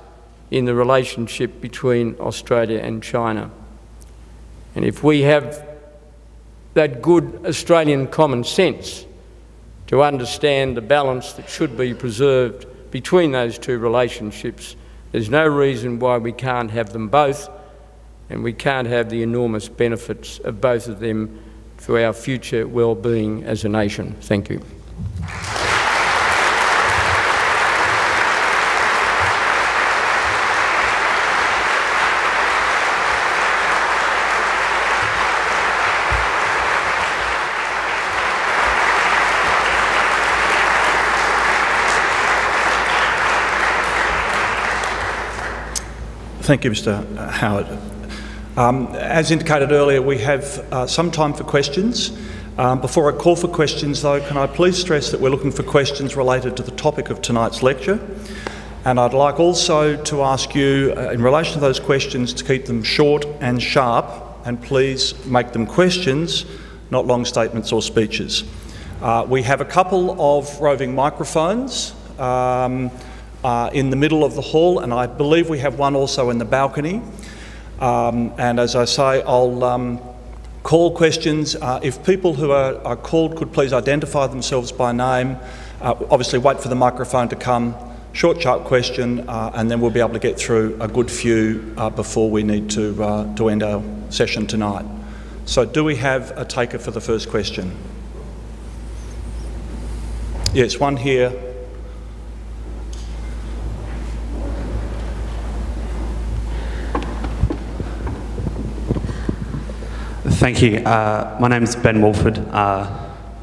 in the relationship between Australia and China. And if we have that good Australian common sense to understand the balance that should be preserved between those two relationships, there's no reason why we can't have them both, and we can't have the enormous benefits of both of them for our future well-being as a nation. Thank you. Thank you, Mr. Howard. As indicated earlier, we have some time for questions. Before I call for questions, though, can I please stress that we're looking for questions related to the topic of tonight's lecture. And I'd like also to ask you, in relation to those questions, to keep them short and sharp, and please make them questions, not long statements or speeches. We have a couple of roving microphones in the middle of the hall, and I believe we have one also in the balcony. And as I say, I'll call questions. If people who are called could please identify themselves by name, obviously wait for the microphone to come, short, sharp question, and then we'll be able to get through a good few before we need to end our session tonight. So do we have a taker for the first question? Yes, one here. Thank you. My name is Ben Wolford.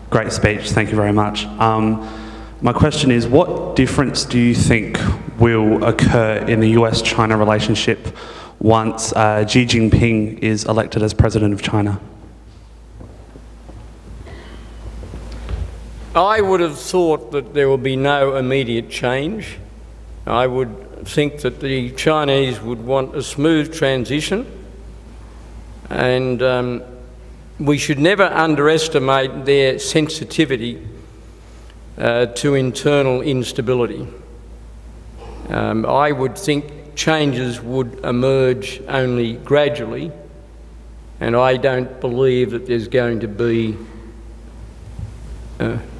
Great speech, thank you very much. My question is, what difference do you think will occur in the US-China relationship once Xi Jinping is elected as President of China? I would have thought that there will be no immediate change. I would think that the Chinese would want a smooth transition, and we should never underestimate their sensitivity to internal instability. I would think changes would emerge only gradually, and I don't believe that there's going to be,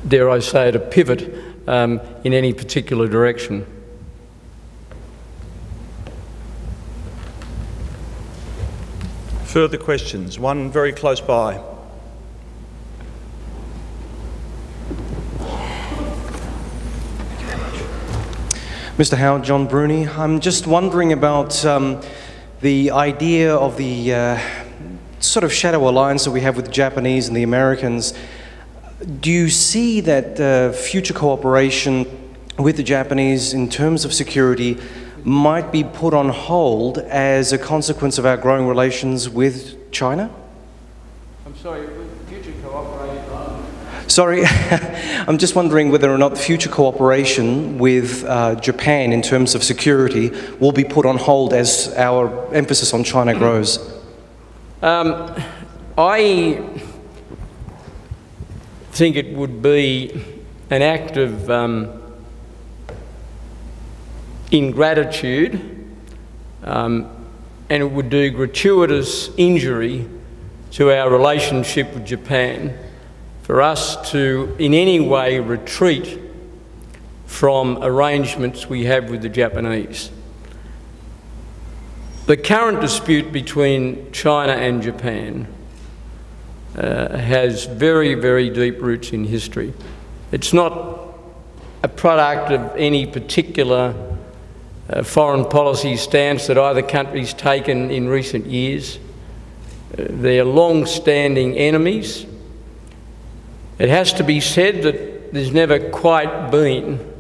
dare I say it, a pivot in any particular direction. Further questions? One very close by. Mr. Howard, John Bruni, I'm just wondering about the idea of the sort of shadow alliance that we have with the Japanese and the Americans. Do you see that future cooperation with the Japanese in terms of security might be put on hold as a consequence of our growing relations with China? I'm sorry, future cooperation? Sorry, I'm just wondering whether or not the future cooperation with Japan in terms of security will be put on hold as our emphasis on China grows. I think it would be an act of ingratitude and it would do gratuitous injury to our relationship with Japan for us to in any way retreat from arrangements we have with the Japanese. The current dispute between China and Japan has very, very deep roots in history. It's not a product of any particular foreign policy stance that either country's taken in recent years. They're long-standing enemies. It has to be said that there's never quite been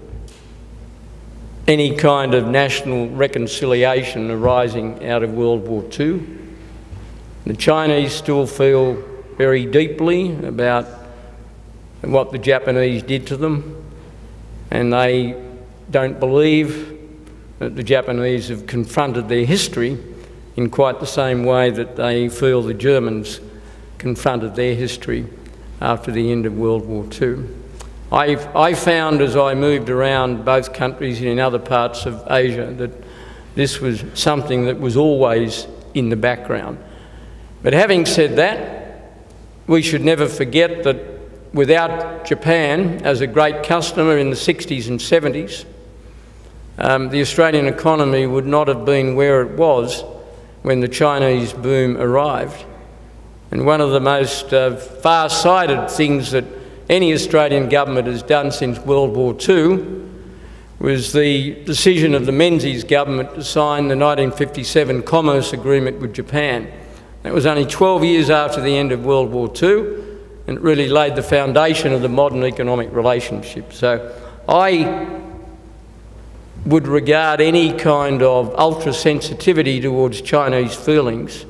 any kind of national reconciliation arising out of World War II. The Chinese still feel very deeply about what the Japanese did to them, and they don't believe that the Japanese have confronted their history in quite the same way that they feel the Germans confronted their history after the end of World War II. I found as I moved around both countries and in other parts of Asia that this was something that was always in the background. But having said that, we should never forget that without Japan as a great customer in the 60s and 70s, the Australian economy would not have been where it was when the Chinese boom arrived. And one of the most far-sighted things that any Australian government has done since World War II was the decision of the Menzies government to sign the 1957 Commerce Agreement with Japan. That was only 12 years after the end of World War II, and it really laid the foundation of the modern economic relationship. So I would regard any kind of ultra-sensitivity towards Chinese feelings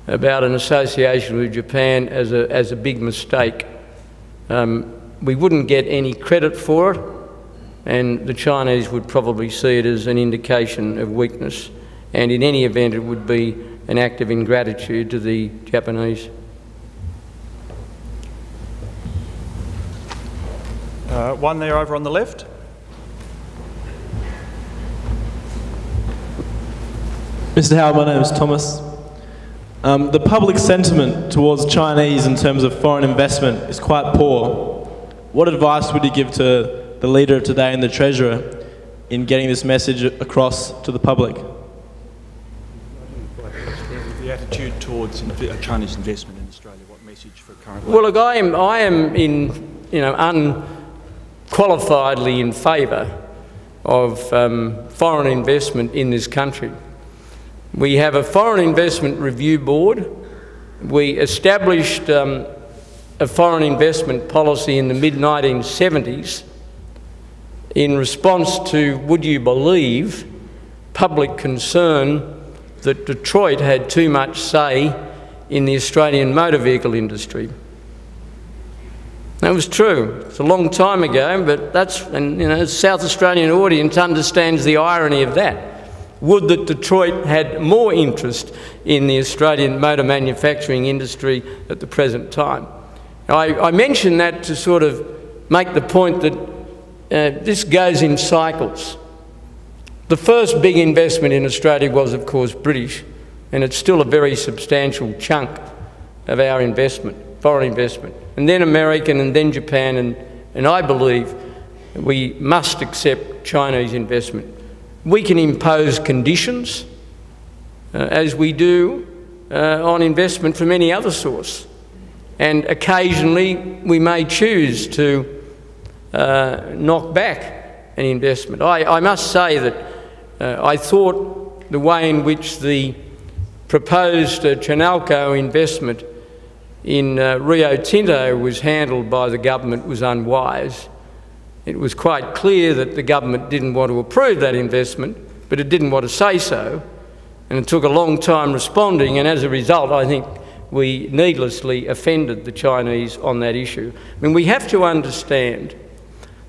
about an association with Japan as a big mistake. We wouldn't get any credit for it, and the Chinese would probably see it as an indication of weakness, and in any event it would be an act of ingratitude to the Japanese. One there over on the left. Mr. Howard, my name is Thomas. The public sentiment towards Chinese in terms of foreign investment is quite poor. What advice would you give to the leader of today and the Treasurer in getting this message across to the public? The attitude towards Chinese investment in Australia, what message for current... Well, look, I am unqualifiedly in favour of foreign investment in this country. We have a Foreign Investment Review Board. We established a foreign investment policy in the mid-1970s in response to, would you believe, public concern that Detroit had too much say in the Australian motor vehicle industry. That was true. It's a long time ago, but the South Australian audience understands the irony of that. Would that Detroit had more interest in the Australian motor manufacturing industry at the present time. Now, I mention that to sort of make the point that this goes in cycles. The first big investment in Australia was, of course, British, and it's still a very substantial chunk of our investment, foreign investment, and then American and then Japan, and I believe we must accept Chinese investment. We can impose conditions, as we do on investment from any other source. And occasionally we may choose to knock back an investment. I must say that I thought the way in which the proposed Chinalco investment in Rio Tinto was handled by the government was unwise. It was quite clear that the government didn't want to approve that investment, but it didn't want to say so, and it took a long time responding, and as a result I think we needlessly offended the Chinese on that issue. I mean, we have to understand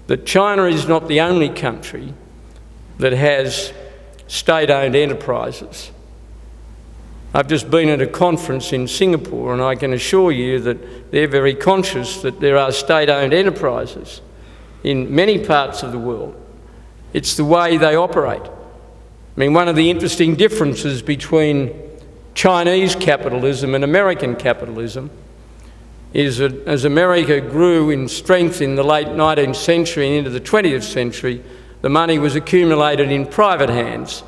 that China is not the only country that has state-owned enterprises. I've just been at a conference in Singapore, and I can assure you that they're very conscious that there are state-owned enterprises in many parts of the world. It's the way they operate. I mean, one of the interesting differences between Chinese capitalism and American capitalism is that as America grew in strength in the late 19th century and into the 20th century, the money was accumulated in private hands.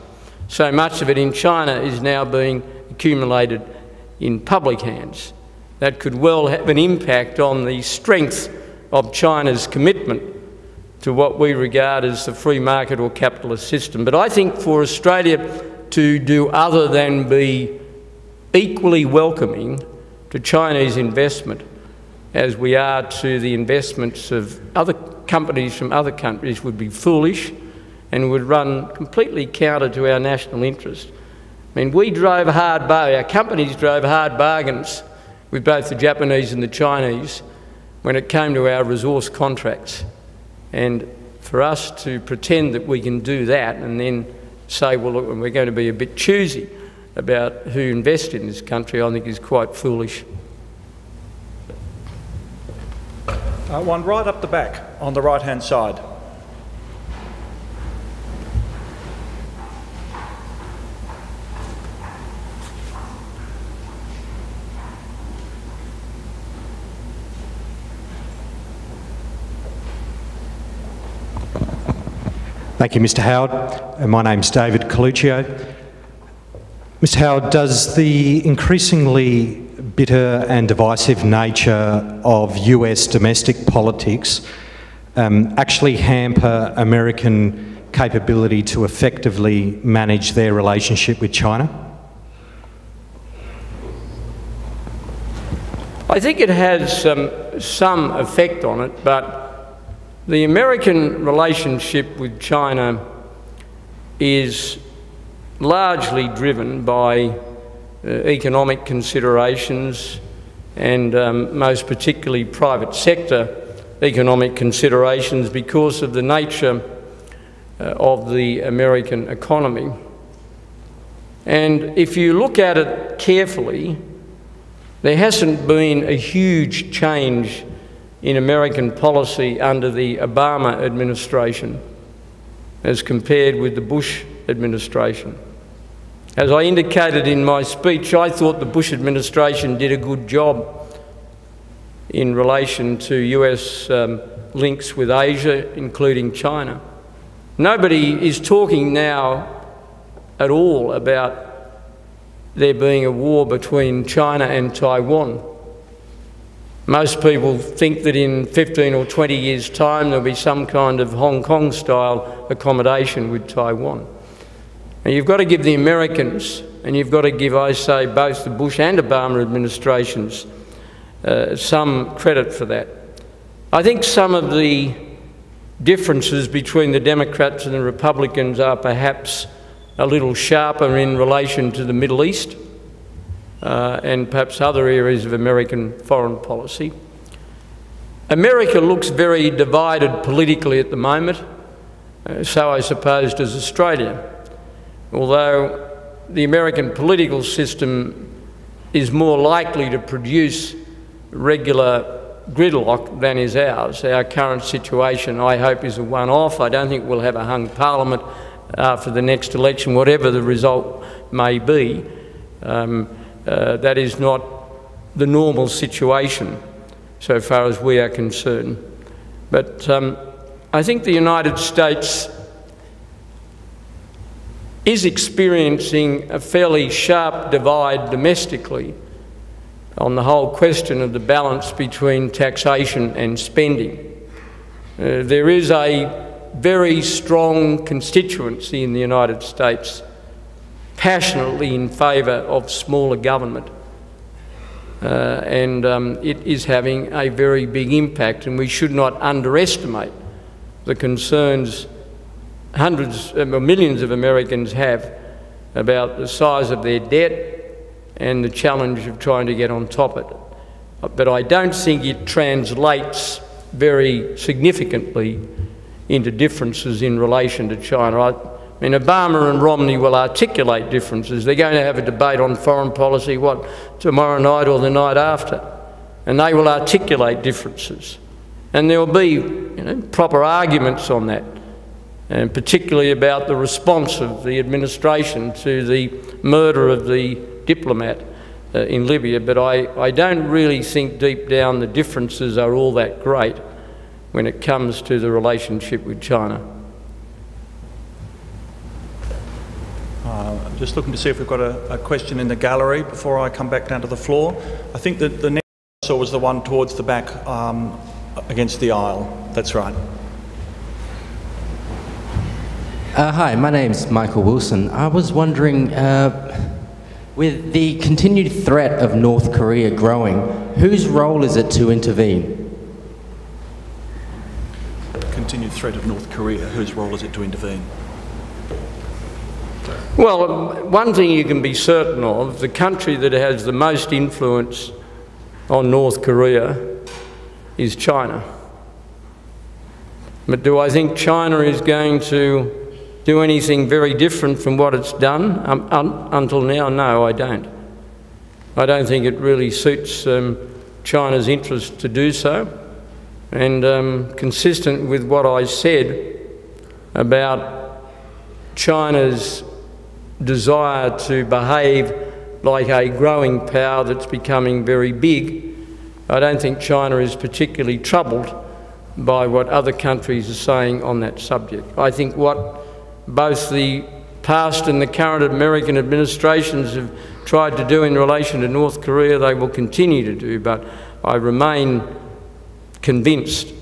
So much of it in China is now being accumulated in public hands. That could well have an impact on the strength of China's commitment to what we regard as the free market or capitalist system. But I think for Australia to do other than be equally welcoming to Chinese investment as we are to the investments of other companies from other countries would be foolish and would run completely counter to our national interest. I mean, our companies drove hard bargains with both the Japanese and the Chinese when it came to our resource contracts. And for us to pretend that we can do that and then say, well, look, we're going to be a bit choosy about who invests in this country, I think is quite foolish. One right up the back, on the right-hand side. Thank you, Mr. Howard. My name's David Coluccio. Mr. Howard, does the increasingly bitter and divisive nature of US domestic politics actually hamper American capability to effectively manage their relationship with China? I think it has some effect on it, but the American relationship with China is largely driven by economic considerations and most particularly private sector economic considerations because of the nature of the American economy. And if you look at it carefully, there hasn't been a huge change in American policy under the Obama administration as compared with the Bush administration. As I indicated in my speech, I thought the Bush administration did a good job in relation to US links with Asia, including China. Nobody is talking now at all about there being a war between China and Taiwan. Most people think that in 15 or 20 years' time there'll be some kind of Hong Kong-style accommodation with Taiwan. And you've got to give the Americans, and you've got to give, I say, both the Bush and Obama administrations some credit for that. I think some of the differences between the Democrats and the Republicans are perhaps a little sharper in relation to the Middle East and perhaps other areas of American foreign policy. America looks very divided politically at the moment, so I suppose does Australia. Although the American political system is more likely to produce regular gridlock than is ours. Our current situation, I hope, is a one-off. I don't think we'll have a hung parliament after the next election, whatever the result may be. That is not the normal situation so far as we are concerned. But I think the United States is experiencing a fairly sharp divide domestically on the whole question of the balance between taxation and spending. There is a very strong constituency in the United States passionately in favour of smaller government. And it is having a very big impact, and we should not underestimate the concerns hundreds or millions of Americans have about the size of their debt and the challenge of trying to get on top of it. But I don't think it translates very significantly into differences in relation to China. I mean, Obama and Romney will articulate differences. They're going to have a debate on foreign policy, what, tomorrow night or the night after, and they will articulate differences. And there will be, proper arguments on that. and particularly about the response of the administration to the murder of the diplomat in Libya. But I don't really think deep down the differences are all that great when it comes to the relationship with China. I'm just looking to see if we've got a question in the gallery before I come back down to the floor. I think that the next I saw was the one towards the back against the aisle. That's right. Hi, my name's Michael Wilson. I was wondering, with the continued threat of North Korea growing, whose role is it to intervene? Continued threat of North Korea, whose role is it to intervene? Well, one thing you can be certain of, the country that has the most influence on North Korea is China. But do I think China is going to do anything very different from what it's done until now? No, I don't. I don't think it really suits China's interest to do so. And consistent with what I said about China's desire to behave like a growing power that's becoming very big, I don't think China is particularly troubled by what other countries are saying on that subject. I think what both the past and the current American administrations have tried to do in relation to North Korea, they will continue to do, but I remain convinced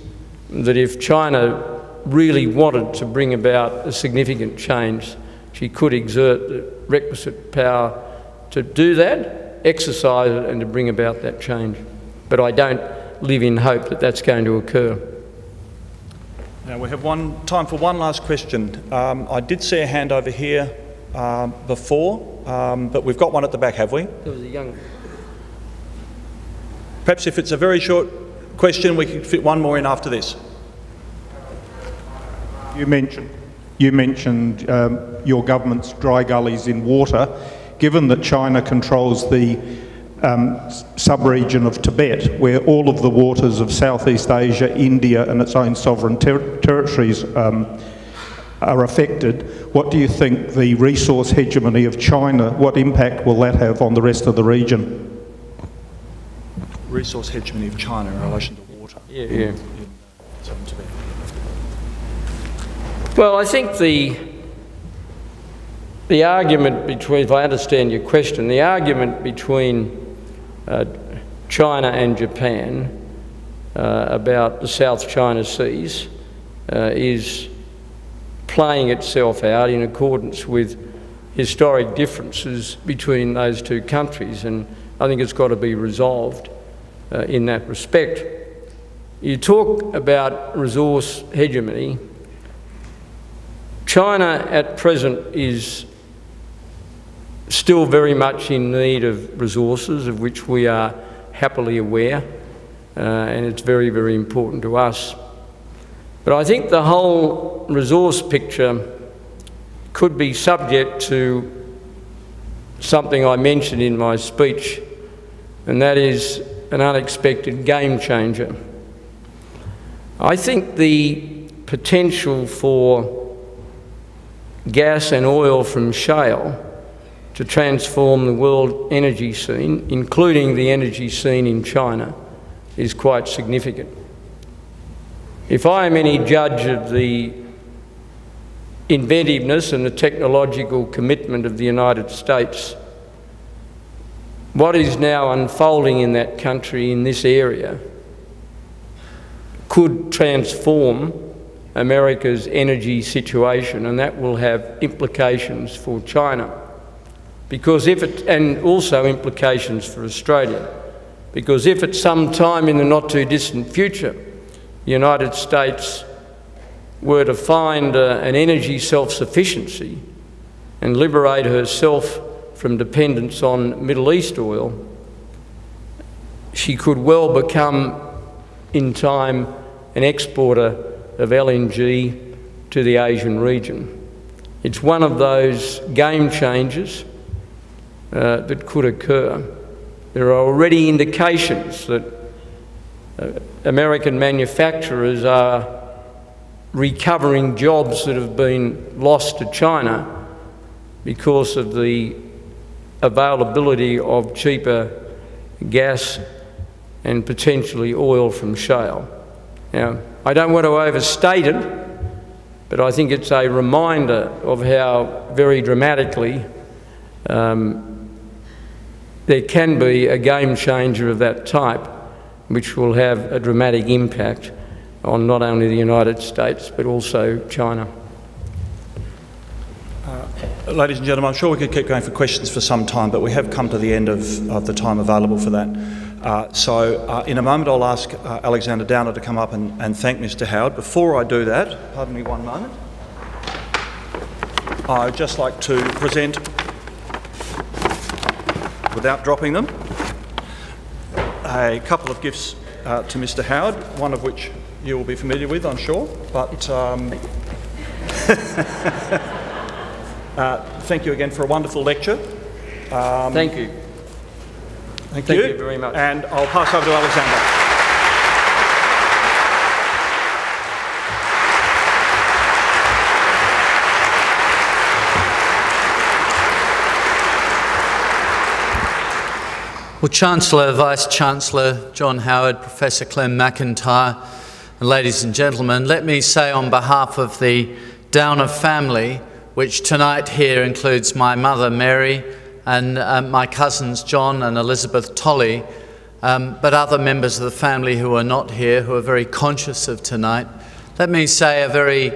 that if China really wanted to bring about a significant change, she could exert the requisite power to do that, exercise it, and to bring about that change. But I don't live in hope that that's going to occur. Now we have time for one last question. I did see a hand over here before, but we've got one at the back, have we? There was a young... Perhaps if it's a very short question, we could fit one more in after this. You mentioned your government's dry gullies in water. Given that China controls the sub-region of Tibet, where all of the waters of Southeast Asia, India and its own sovereign territories are affected, what do you think the resource hegemony of China, what impact will that have on the rest of the region? Resource hegemony of China in relation to water. Yeah. In southern Tibet. Well, I think the argument between, if I understand your question, the argument between China and Japan about the South China Seas is playing itself out in accordance with historic differences between those two countries, and I think it's got to be resolved in that respect. You talk about resource hegemony. China at present is still very much in need of resources, of which we are happily aware, and it's very, very important to us. But I think the whole resource picture could be subject to something I mentioned in my speech, and that is an unexpected game changer. I think the potential for gas and oil from shale to transform the world energy scene, including the energy scene in China, is quite significant. If I am any judge of the inventiveness and the technological commitment of the United States, what is now unfolding in that country in this area could transform America's energy situation, and that will have implications for China. Because if it, and also implications for Australia, because if at some time in the not too distant future the United States were to find an energy self-sufficiency and liberate herself from dependence on Middle East oil, she could well become in time an exporter of LNG to the Asian region. It's one of those game changers that could occur. There are already indications that American manufacturers are recovering jobs that have been lost to China because of the availability of cheaper gas and potentially oil from shale. Now, I don't want to overstate it, but I think it's a reminder of how very dramatically there can be a game changer of that type, which will have a dramatic impact on not only the United States, but also China. Ladies and gentlemen, I'm sure we could keep going for questions for some time, but we have come to the end of the time available for that. So in a moment I'll ask Alexander Downer to come up and thank Mr Howard. Before I do that, pardon me one moment, I'd just like to present, without dropping them, a couple of gifts to Mr Howard, one of which you will be familiar with, I'm sure, but thank you again for a wonderful lecture. Thank you. Thank you very much. And I'll pass over to Alexander. Well, Chancellor, Vice-Chancellor John Howard, Professor Clem McIntyre, and ladies and gentlemen, let me say on behalf of the Downer family, which tonight here includes my mother Mary and my cousins John and Elizabeth Tolley, but other members of the family who are not here, who are very conscious of tonight, let me say a very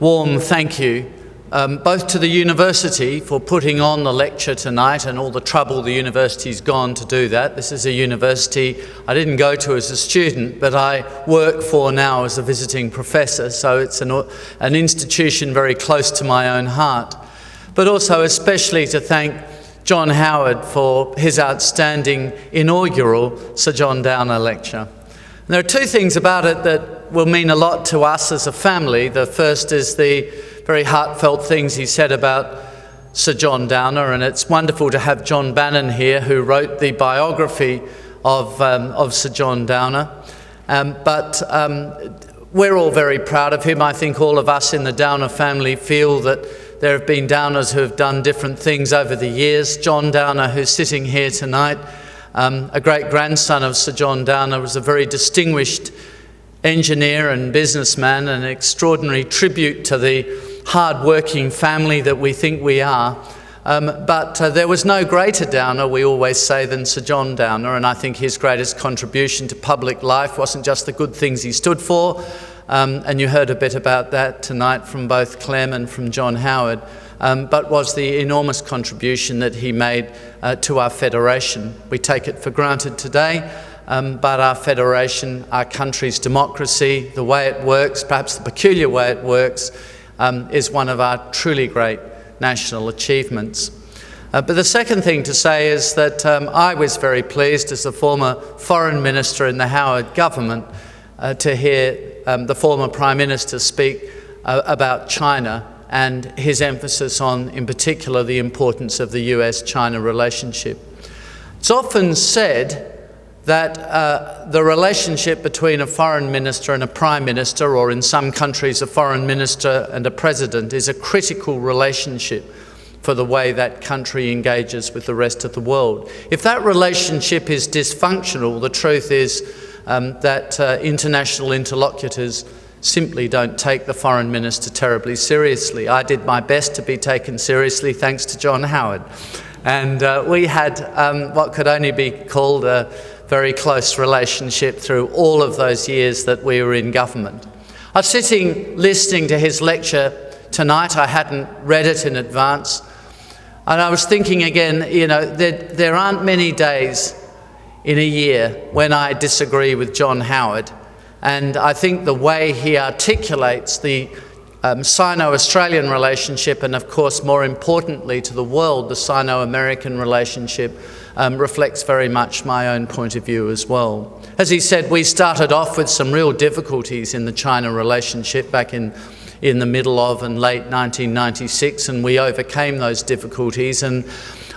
warm thank you both to the university for putting on the lecture tonight and all the trouble the university's gone to do that. This is a university I didn't go to as a student, but I work for now as a visiting professor, so it's an institution very close to my own heart. But also especially to thank John Howard for his outstanding inaugural Sir John Downer lecture. And there are two things about it that will mean a lot to us as a family. The first is the very heartfelt things he said about Sir John Downer, and it's wonderful to have John Bannon here, who wrote the biography of Sir John Downer. We're all very proud of him. I think all of us in the Downer family feel that there have been Downers who have done different things over the years. John Downer, who's sitting here tonight, a great-grandson of Sir John Downer, was a very distinguished engineer and businessman, an extraordinary tribute to the hard-working family that we think we are. There was no greater Downer, we always say, than Sir John Downer, and I think his greatest contribution to public life wasn't just the good things he stood for, and you heard a bit about that tonight from both Clem and from John Howard, but was the enormous contribution that he made to our federation. We take it for granted today, but our federation, our country's democracy, the way it works, perhaps the peculiar way it works, is one of our truly great national achievements. But the second thing to say is that I was very pleased as a former foreign minister in the Howard government to hear the former Prime Minister speak about China and his emphasis on, in particular, the importance of the US-China relationship. It's often said that the relationship between a foreign minister and a prime minister, or in some countries a foreign minister and a president, is a critical relationship for the way that country engages with the rest of the world. If that relationship is dysfunctional, the truth is that international interlocutors simply don't take the foreign minister terribly seriously. I did my best to be taken seriously thanks to John Howard. And we had what could only be called a very close relationship through all of those years that we were in government. I was sitting listening to his lecture tonight. I hadn't read it in advance. And I was thinking again, you know, there aren't many days in a year when I disagree with John Howard. And I think the way he articulates the Sino-Australian relationship, and of course more importantly to the world, the Sino-American relationship, reflects very much my own point of view as well. As he said, we started off with some real difficulties in the China relationship back in the middle of and late 1996, and we overcame those difficulties. And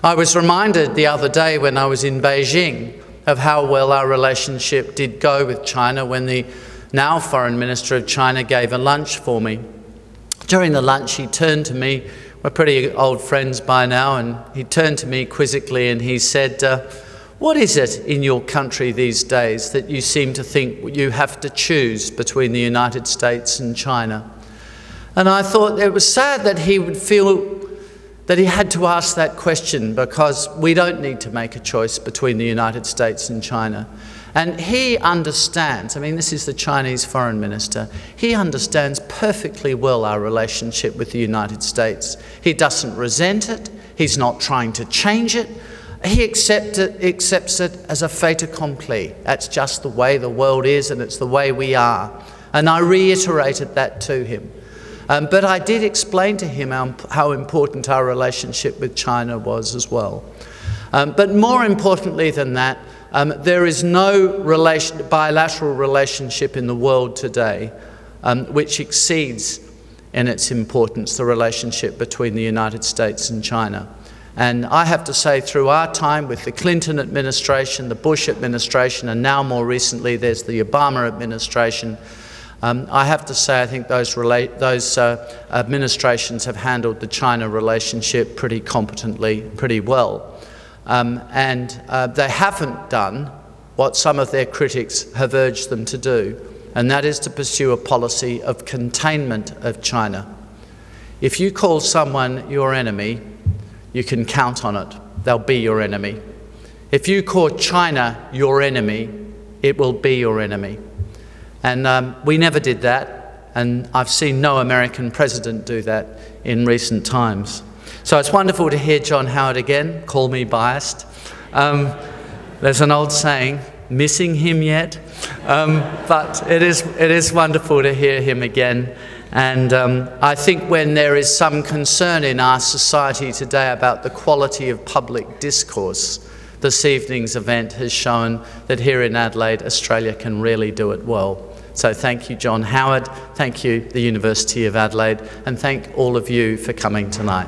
I was reminded the other day when I was in Beijing of how well our relationship did go with China when the now Foreign Minister of China, gave a lunch for me. During the lunch, he turned to me. We're pretty old friends by now, and he turned to me quizzically and he said, what is it in your country these days that you seem to think you have to choose between the United States and China? And I thought it was sad that he would feel that he had to ask that question, because we don't need to make a choice between the United States and China. And he understands, I mean, this is the Chinese foreign minister, he understands perfectly well our relationship with the United States. He doesn't resent it, he's not trying to change it, he accepts it as a fait accompli. That's just the way the world is, and it's the way we are. And I reiterated that to him. But I did explain to him how important our relationship with China was as well. But more importantly than that, there is no bilateral relationship in the world today which exceeds in its importance the relationship between the United States and China. And I have to say, through our time with the Clinton administration, the Bush administration, and now more recently there's the Obama administration, I have to say I think those administrations have handled the China relationship pretty competently, pretty well. And they haven't done what some of their critics have urged them to do, and that is to pursue a policy of containment of China. If you call someone your enemy, you can count on it. They'll be your enemy. If you call China your enemy, it will be your enemy. And we never did that, and I've seen no American president do that in recent times. So it's wonderful to hear John Howard again. Call me biased. There's an old saying, missing him yet? But it is wonderful to hear him again. And I think when there is some concern in our society today about the quality of public discourse, this evening's event has shown that here in Adelaide, Australia can really do it well. So thank you, John Howard, thank you, the University of Adelaide, and thank all of you for coming tonight.